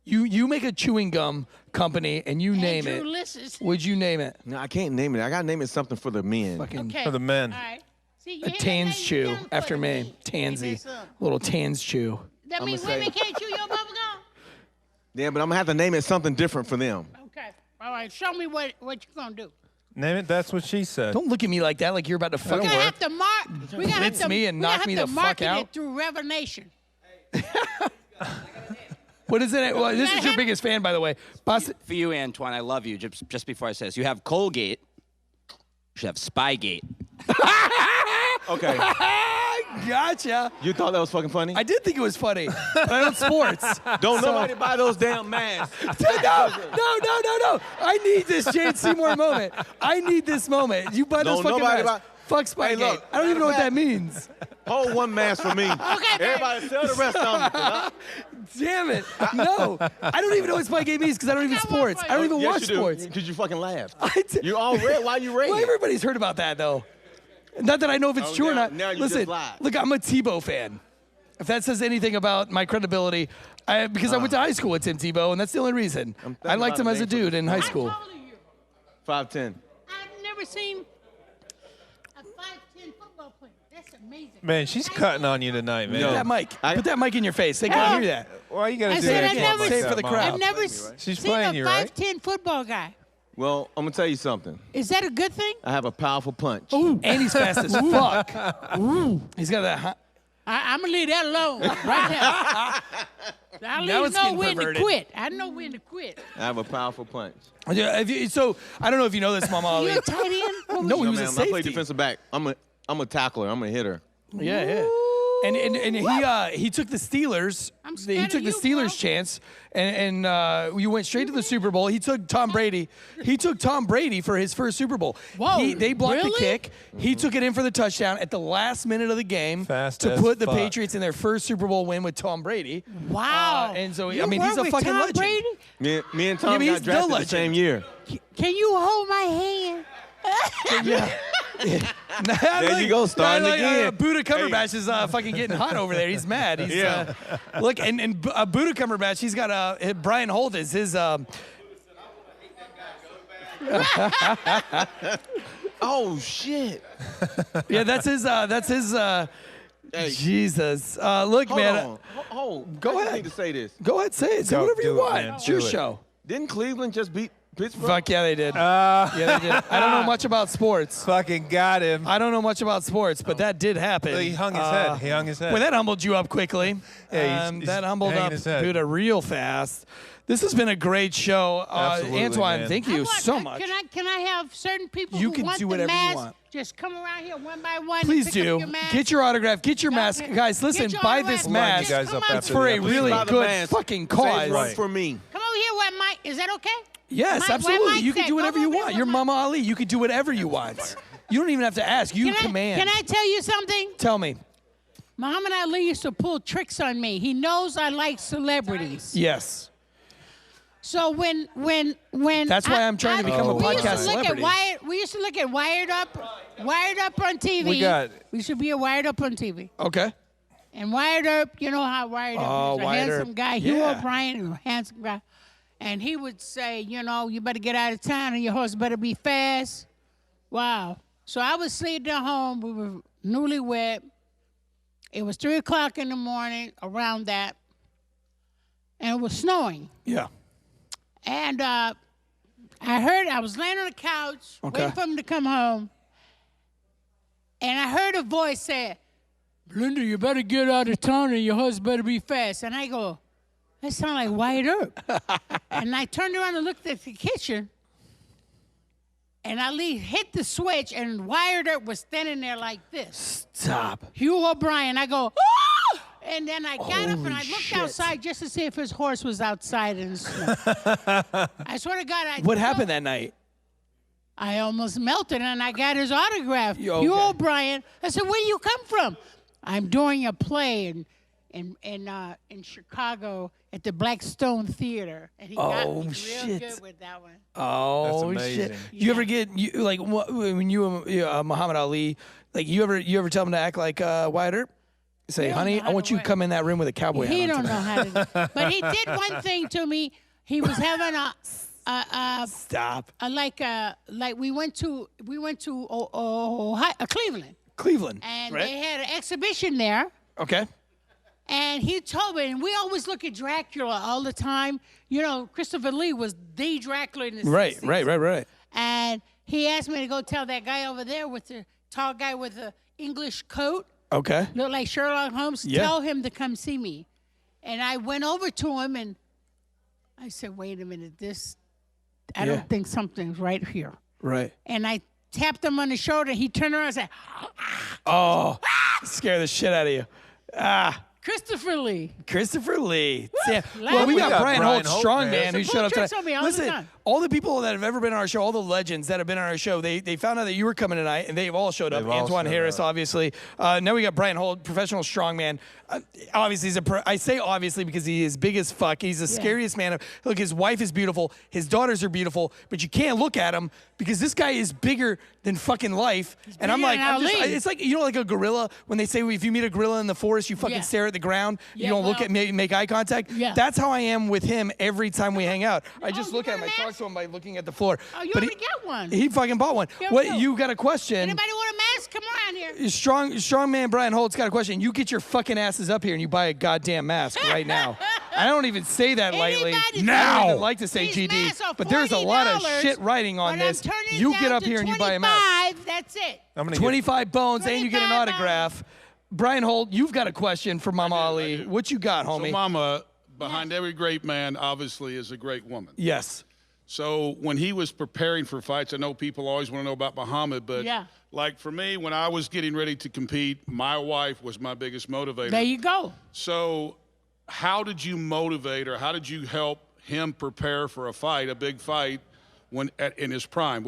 You make a chewing gum company and you name Andrew it. Ulysses. Would you name it? No, I can't name it. I gotta name it something for the men. Fucking Okay. For the men. All right. See, a Tans chew after me. Tansey. Little Tans chew. That I'ma means say- women can't chew your bubble gum? Yeah, but I'm gonna have to name it something different for them. Okay. All right. Show me what you're going to do. Name it. That's what she said. Don't look at me like that, like you're about to We're fucking. going to have to mark. We're gonna have Blitz to, me and we're knock gonna me have the to fuck market out? it through Revelation. What is it? Well, this is your him? biggest fan, by the way. Boss. For you, Antoine, I love you. Just before I say this, you have Colgate. You should have Spygate. Okay. Gotcha. You thought that was fucking funny? I did think it was funny, but I don't sports. Don't nobody buy those damn masks. No. I need this Jane Seymour moment. I need this moment. You buy those Don't fucking nobody masks. Fuck Spygate. Hey, look, I don't even know what that means. Hold one mask for me. Okay, Everybody sell the rest of them. Damn it. No. I don't even know what Spygate means because I don't even got one sports. for I don't you. even Yes, watch you do. sports. Because you fucking laughed. I You all red. Why you red? Well, everybody's heard about that, though. Not that I know if it's Oh, true or now- not. now you Listen, just lied. look, I'm a Tebow fan. If that says anything about my credibility, because I went to high school with Tim Tebow, and that's the only reason. thinking I liked him about as a the name dude in high school. How old are you? 5'10". I've never seen a 5'10" football player. That's amazing. Man, she's cutting on you tonight, man. No. Put that mic. I- Put that mic in your face. They can't hear that. Why you gotta I do said that? I to never him Say it like for that, the Mom? crowd. I've never She's seen playing a you, right? 5'10" football guy. Well, I'm going to tell you something. Is that a good thing? I have a powerful punch. And he's fast as fuck. He's got that. I'm going to leave that alone right now. I Now leave it's know getting when perverted. to quit. I know when to quit. I have a powerful punch. So I don't know if you know this, Mama Ali. You a tight end? What was No, you- he was a Man, I play safety. defensive back. I'm a tackler. I'm a hitter. Yeah. And he took the Steelers. I'm He scared took of the you, Steelers bro. chance, and you went straight to the Super Bowl. He took Tom Brady. He took Tom Brady for his first Super Bowl. Whoa, They blocked the really? kick. He took it in for the touchdown at the last minute of the game Fast to as put the fuck. Patriots in their first Super Bowl win with Tom Brady. Wow. And so You I mean, he's work a with fucking Tom legend. Brady? Me and Tom but he's got the drafted the legend. same year. Can you hold my hand? Yeah. There you go, starting again. Buddha Cumberbatch is fucking getting hot over there. He's mad. He's, Yeah. Look, and Buddha Cumberbatch, he's got Brian Holt is his. Oh, shit. Yeah, that's his. Hey, Jesus. Look, hold man. on. Hold. Go I just ahead. need to say this. Go ahead, say it. Say Go, whatever do you it, want. man. It's your Do it. show. Didn't Cleveland just beat Pittsburgh? Fuck yeah, they did. Yeah, they did. I don't know much about sports. Fucking got him. I don't know much about sports, but that did happen. He hung his head. He hung his head. Well, that humbled you up quickly. Yeah, he's that humbled hanging up his head. Buddha real fast. This has been a great show. Absolutely, Antoine, man. thank you so much. Can I have certain people You who can want do the whatever you mask want. just come around here one by one? Please and pick do. Up your mask? Get your autograph. Get your mask. Okay. Guys, listen, Get your buy autograph. this We'll line mask. you guys up Come on. It's after for the a episode. really Buy the good mask. fucking Save cause. one for me. Come over here where Mike, is that okay? Yes, Mike, where absolutely. Mike You can said, do whatever come you over want. here You're where Mama Ali. You can do whatever you want. You don't even have to ask. You command. Can I tell you something? Tell me. Muhammad Ali used to pull tricks on me. He knows I like celebrities. Yes. So when That's why I'm trying to become a we used podcast to look celebrity. we used to look at Wired Up on TV. We should be a Wired Up on TV. Okay. And Wired Up, you know how Wired Up Oh, is, a Wired handsome Up. guy. Hugh Yeah. O'Brien, a handsome guy. And he would say, you know, you better get out of town and your horse better be fast. Wow. So I was sitting at home. We were newlywed. It was 3 o'clock in the morning, around that. And it was snowing. Yeah. And I was laying on the couch, waiting for him to come home. And I heard a voice say, Belinda, you better get out of town and your horse better be fast. And I go, that sounds like Wyatt Earp. And I turned around and looked at the kitchen. And Ali hit the switch, and Wyatt Earp was standing there like this. Stop. Hugh O'Brien. I go, ah! And then I got up and I Holy looked shit. outside just to see if his horse was outside in the snow. I swear to God, What happened that night? I almost melted, and I got his autograph. You Hugh okay? O'Brien. I said, where do you come from? I'm doing a play in Chicago at the Blackstone Theater. And he got me real shit. good with that one. Oh That's shit! amazing. You ever get like when you Muhammad Ali, like you ever tell him to act like Wyatt Earp? Say, don't honey, know how I want to you to wear- come in that room with a cowboy hat He on don't know tonight. how to do. But he did one thing to me. He was having Stop. like we went to Cleveland, Cleveland. and right? they had an exhibition there. Okay. And he told me, and we always look at Dracula all the time. You know, Christopher Lee was the Dracula in the 60s. Right. And he asked me to go tell that guy over there with the tall guy with the English coat, Okay. looked like Sherlock Holmes, Yeah. tell him to come see me. And I went over to him and I said, wait a minute, I Yeah. don't think something's right here. Right. And I tapped him on the shoulder. He turned around and said, Oh, scare the shit out of you. Christopher Lee. Christopher Lee. Damn. Loud. Well, we We got got Brian Brian Holt, Holt, strongman, man. who He showed up tricks tonight. on me all the Listen, time. all the people that have ever been on our show, all the legends that have been on our show, they found out that you were coming tonight, and they've all showed up. They've all Antoine showed Harris, up. obviously. Now we got Brian Holt, professional strongman. Obviously, I say obviously because he is big as fuck. He's the scariest man. Look, his wife is beautiful. His daughters are beautiful, but you can't look at him because this guy is bigger than fucking life. And I'm bigger like, than Ali. it's like, you know, like a gorilla, when they say if you meet a gorilla in the forest, you fucking Yeah. stare at the ground. You Yeah, don't look well- at me, make eye contact. Yeah. That's how I am with him every time we hang out. I just you look at got him. a I talk mask? to him by looking at the floor. Oh, you But already got one. He fucking bought one. Yeah, What? no. You got a question? Anybody want a mask? Come around here. Strong man Brian Holt's got a question. You get your fucking asses up here and you buy a goddamn mask right now. I don't even say that lightly. Anybody- I don't even like to say These GD, masks are but there's a lot of $40, shit writing on but I'm this. turning it You get down up to here and you buy a mask. 25. That's it. I'm gonna 25 bones and you get an 25 autograph. Brian Holt, you've got a question for Mama Ali. What you got, homie? So Mama, behind every great man, obviously, is a great woman. Yes. So when he was preparing for fights, I know people always want to know about Muhammad, but Yeah. like for me, when I was getting ready to compete, my wife was my biggest motivator. There you go. So how did you motivate or how did you help him prepare for a fight, a big fight, in his prime?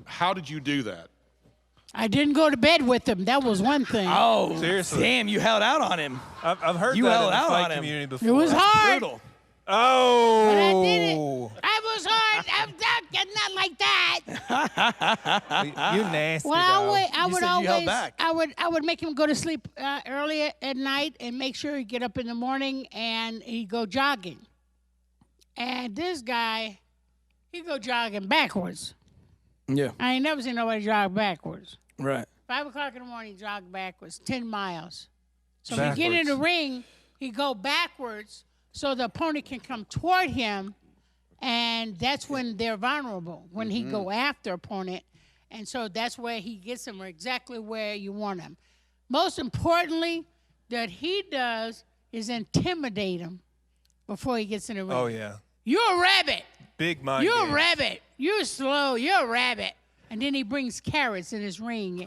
How did you do that? I didn't go to bed with him. That was one thing. Oh, Seriously. damn, you held out on him. I've heard You that held in the out fight on him. community before. It was hard. Brutal. Oh. But I did it. I was hard. Not like that. You nasty. Well, dog. I You would said you held always, back. I would make him go to sleep early at night and make sure he'd get up in the morning and he'd go jogging. And this guy, he'd go jogging backwards. Yeah, I ain't never seen nobody jog backwards. right. 5 o'clock in the morning, jog backwards, 10 miles. So when he get in the Backwards. ring, he go backwards so the opponent can come toward him And that's when they're vulnerable, when he go after opponent. And so that's where he gets them exactly where you want them. Most importantly, that he does is intimidate him before he gets in the ring. Oh, yeah. You're a rabbit. Big mind You're games. a rabbit. You're slow. You're a rabbit. And then he brings carrots in his ring.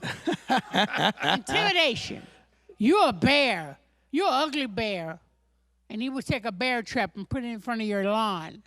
Intimidation. You're a bear. You're an ugly bear. And he would take a bear trap and put it in front of your lawn.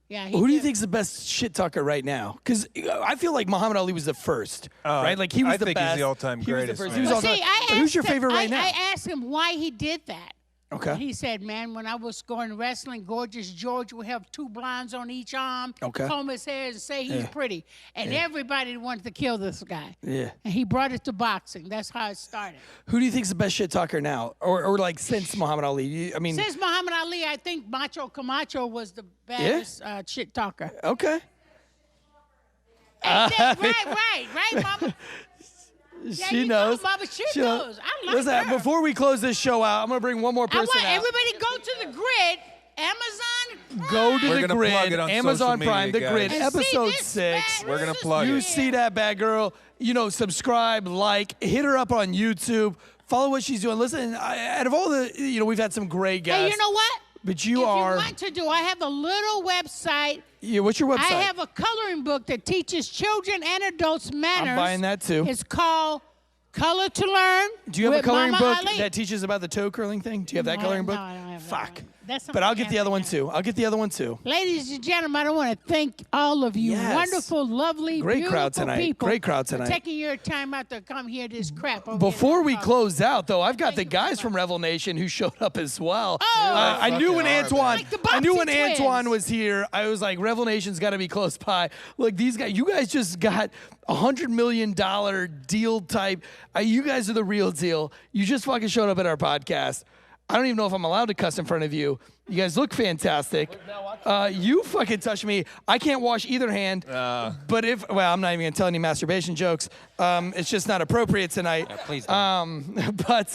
Yeah. Who do you think's the best shit talker right now? Because I feel like Muhammad Ali was the first, right? Like he was I the think best. he's the all-time He was the greatest, first. man. He was all-time. But who's your favorite right now? I asked him why he did that. Okay. And he said, man, when I was going wrestling, Gorgeous George would have 2 blondes on each arm, Okay. comb his hair and say he's pretty. And everybody wanted to kill this guy. Yeah. And he brought it to boxing. That's how it started. Who do you think's the best shit talker now, or like since Muhammad Ali? I mean, Since Muhammad Ali, I think Macho Camacho was the baddest shit talker. okay. Right, Mama? Yeah, She you knows. Know, Mama, she knows. knows. I like Listen, her. before we close this show out, I'm gonna bring one more I person want out. everybody go to the grid, Amazon Prime. Go to We're the gonna grid, plug it on Amazon social Prime, media, the grid, guys. And see episode this 6. bad We're gonna sister plug You it. see that bad girl, subscribe, like, hit her up on YouTube, follow what she's doing. Listen, out of all the, we've had some great guests. Hey, you know what? But you if are. you want to do, I have a little website. Yeah, what's your website? I have a coloring book that teaches children and adults manners. I'm buying that too. It's called Color to Learn. Do you have a with coloring Mama book Ali. that teaches about the toe curling thing? Do you have that coloring book? No, I don't have that Fuck. one. That's But I'll something get the other one too. I'll get the other one too. Ladies and gentlemen, I want to thank all of you Yes. wonderful, lovely, Great beautiful crowd tonight. people Great crowd for tonight. taking your time out to come hear this crap. over Before here. we close out, though, I've got Thank the you very guys from much. Revel Nation who showed up as well. Oh, I knew when Antoine, Like the I knew when Boxy Antoine twins. was here. I was like, Revel Nation's got to be close by. Look, these guys, you guys just got $100 million deal type. You guys are the real deal. You just fucking showed up at our podcast. I don't even know if I'm allowed to cuss in front of you. You guys look fantastic. You fucking touch me. I can't wash either hand. But I'm not even gonna tell any masturbation jokes. It's just not appropriate tonight. Please don't. But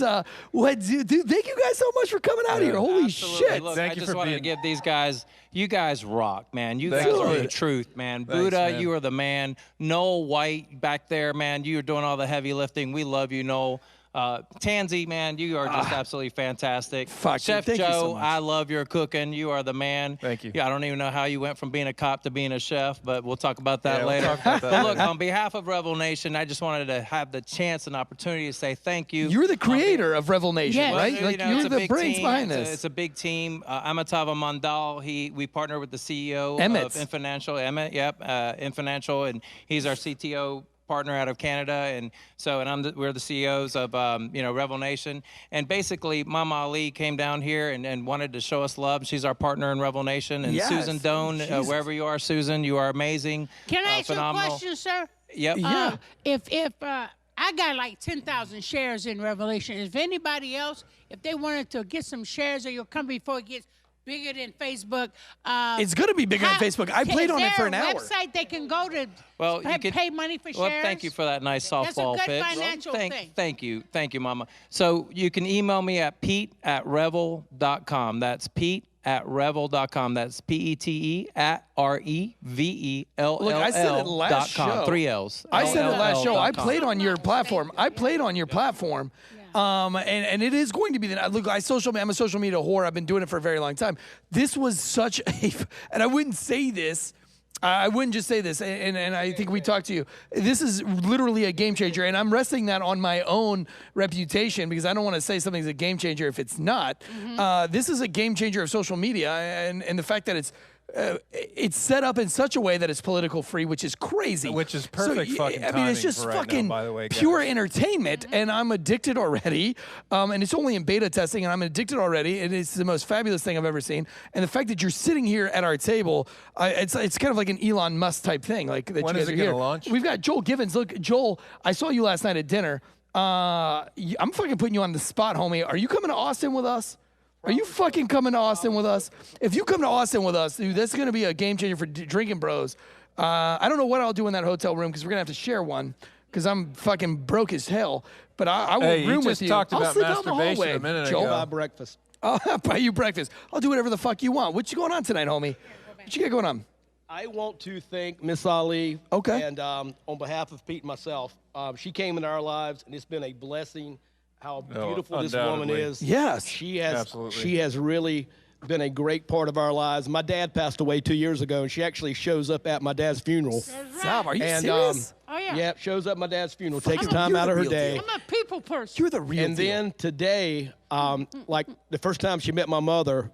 dude, thank you guys so much for coming out here. Holy Absolutely. shit. Look, Thank I you just for wanted to being- give these guys, you guys rock, man. You Thanks, guys are the dude. truth, man. Thanks, Buddha, man. you are the man. Noel White back there, man. You are doing all the heavy lifting. We love you, Noel. Tansey, man, you are just absolutely fantastic. Fuck, Chef thank you Joe, so much. I love your cooking. You are the man. Thank you. Yeah, I don't even know how you went from being a cop to being a chef, but we'll talk about that Yeah, we'll later. talk about that But look, later. on behalf of Revel Nation, I just wanted to have the chance and opportunity to say thank you. You're the creator of Revel Nation, Yes. right? Well, Like, you know, you're it's a the big brains team. behind It's a- this. It's a big team. Amitava Mandal, we partner with the CEO Emmett's. of Infinancial, Emmett, Infinancial, and he's our CTO partner out of Canada, and so we're the CEOs of Revel Nation, and basically Mama Ali came down here and wanted to show us love. She's our partner in Revel Nation, and Yes. Susan Doan, Jesus. wherever you are, Susan, you are amazing. Can I ask you a phenomenal. question, sir? Yep. Yeah. If I got like 10,000 shares in Revelation, if anybody else, if they wanted to get some shares of your company before it gets bigger than Facebook, It's going to be bigger than Facebook. I played on it for an Is there hour. a website they can go to Well, you could pay money for Well, shares? thank you for that nice That's a softball good pitch. financial thing. Thank you, Mama. So you can email me at pete@revel.com. That's pete@revel.com. That's PETE@REVELLL.com. Look, I said it last show. 3 L's. I said it last show. I LLL.com. played on your platform. I played on your platform. And it is going to be look. I'm a social media whore. I've been doing it for a very long time. This was such a, and I wouldn't say this. I wouldn't just say this, and I think we talked to you. This is literally a game changer, and I'm resting that on my own reputation because I don't want to say something's a game changer if it's not. This is a game changer of social media, and the fact that it's set up in such a way that it's political free, which is crazy. Which is perfect fucking I mean, it's timing just for right now, fucking by the way, guys. pure entertainment, and I'm addicted already. And it's only in beta testing, and I'm addicted already. And it's the most fabulous thing I've ever seen. And the fact that you're sitting here at our table, it's kind of like an Elon Musk type thing. Like that When you is guys it are gonna here. launch? We've got Joel Givens. Look, Joel, I saw you last night at dinner. I'm fucking putting you on the spot, homie. Are you coming to Austin with us? Are you fucking coming to Austin with us? If you come to Austin with us, dude, that's going to be a game changer for drinking bros. I don't know what I'll do in that hotel room because we're going to have to share one because I'm fucking broke as hell. But I will Hey, you room just with you. talked I'll about sleep out in the masturbation hallway, a minute Joel. ago. Breakfast. I'll buy you breakfast. I'll do whatever the fuck you want. What you going on tonight, homie? What you got going on? I want to thank Miss Ali. Okay. And on behalf of Pete and myself, she came into our lives, and it's been a blessing how beautiful this woman is. Yes. She has. Absolutely. She has really been a great part of our lives. My dad passed away 2 years ago, and she actually shows up at my dad's funeral. Stop, are you And serious? Oh, yeah. Yeah, shows up at my dad's funeral, takes I'm a- time you're out the of her real day. deal. I'm a people person. You're the real And deal. then today, like the first time she met my mother,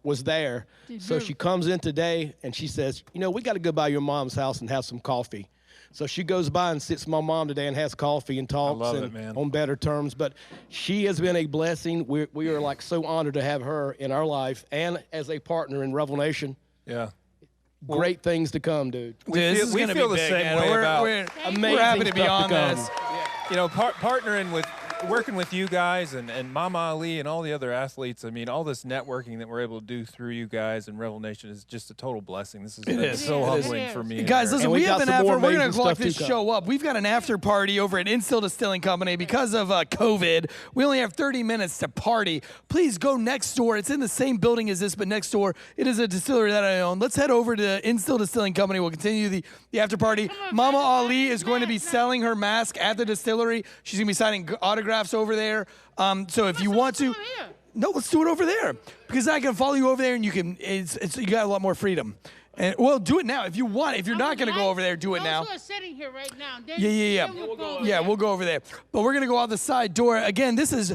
was there. So she comes in today and she says, you know, we got to go by your mom's house and have some coffee. So she goes by and sits with my mom today and has coffee and talks love and it, man. on better terms. But she has been a blessing. We are like so honored to have her in our life and as a partner in Revel Nation. Yeah. Great things to come, dude. This is we gonna feel be the big, same man. way about- We're Amazing happy to be stuff on to come. this. You know, partnering with, working with you guys and Mama Ali and all the other athletes. I mean, all this networking that we're able to do through you guys and Revel Nation is just a total blessing. This has been is. so It is. humbling for me. Guys, and listen, And we we have got an some after. more We're going to amazing clock stuff this to come. show up. We've got an after party over at Instill Distilling Company because of COVID. We only have 30 minutes to party. Please go next door. It's in the same building as this, but next door. It is a distillery that I own. Let's head over to Instill Distilling Company. We'll continue the after party. Mama Ali is going to be selling her mask at the distillery. She's going to be signing autographs over there. So if you want to, no, let's do it over there because I can follow you over there and you can. It's you got a lot more freedom. And well, do it now if you want. If you're not going to go over there, do it now. Those who are sitting here right now. Yeah. We'll go over there. But we're gonna go out the side door again. This is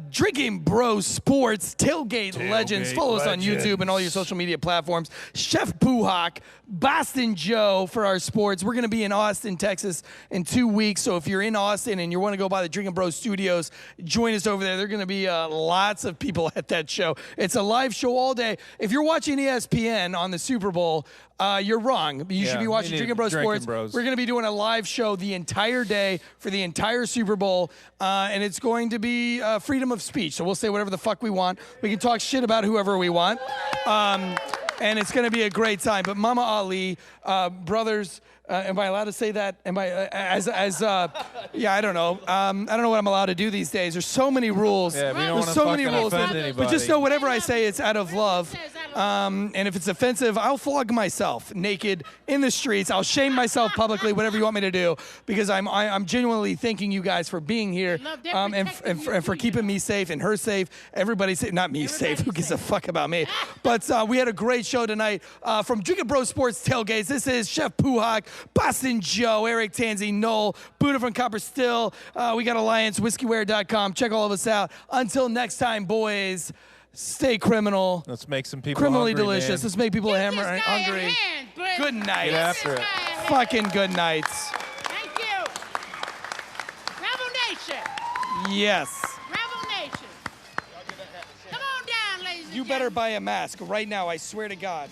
Drinking Bros Sports Tailgate Legends. Follow us on YouTube and all your social media platforms. Chef Puhak, Boston Joe for our sports. We're gonna be in Austin, Texas, in 2 weeks. So if you're in Austin and you want to go by the Drinking Bros Studios, join us over there. There are gonna be lots of people at that show. It's a live show all day. If you're watching ESPN on the Super Bowl, you're wrong. You should be watching Drinking Bros Sports. Bros. We're going to be doing a live show the entire day for the entire Super Bowl, and it's going to be freedom of speech. So we'll say whatever the fuck we want. We can talk shit about whoever we want, and it's going to be a great time. But Mama Ali, brothers, am I allowed to say that? Am I yeah, I don't know. I don't know what I'm allowed to do these days. There's so many rules. Yeah, we don't There's wanna so many fucking rules. offend But anybody. just know whatever I say, it's out of love. And if it's offensive, I'll flog myself naked in the streets. I'll shame myself publicly, whatever you want me to do, because I'm genuinely thanking you guys for being here and for keeping me safe and her safe. Everybody safe, not me safe. Who gives a fuck about me? But we had a great show tonight from Drinking Bros Sports Tailgates. This is Chef Puhak, Boston Joe, Eric Tansey, Noel, Buddha from Copper Still. We got Alliance, whiskeywear.com. Check all of us out. Until next time, boys. Stay criminal. Let's make some people Criminally hungry, delicious. man. Let's make people Give this guy a hungry. hand, Brett. Good night. Get after it. Fucking good nights. Thank you. Rebel Nation. Yes. Rebel Nation. Come on down, ladies and You better buy a mask right now. I swear to God.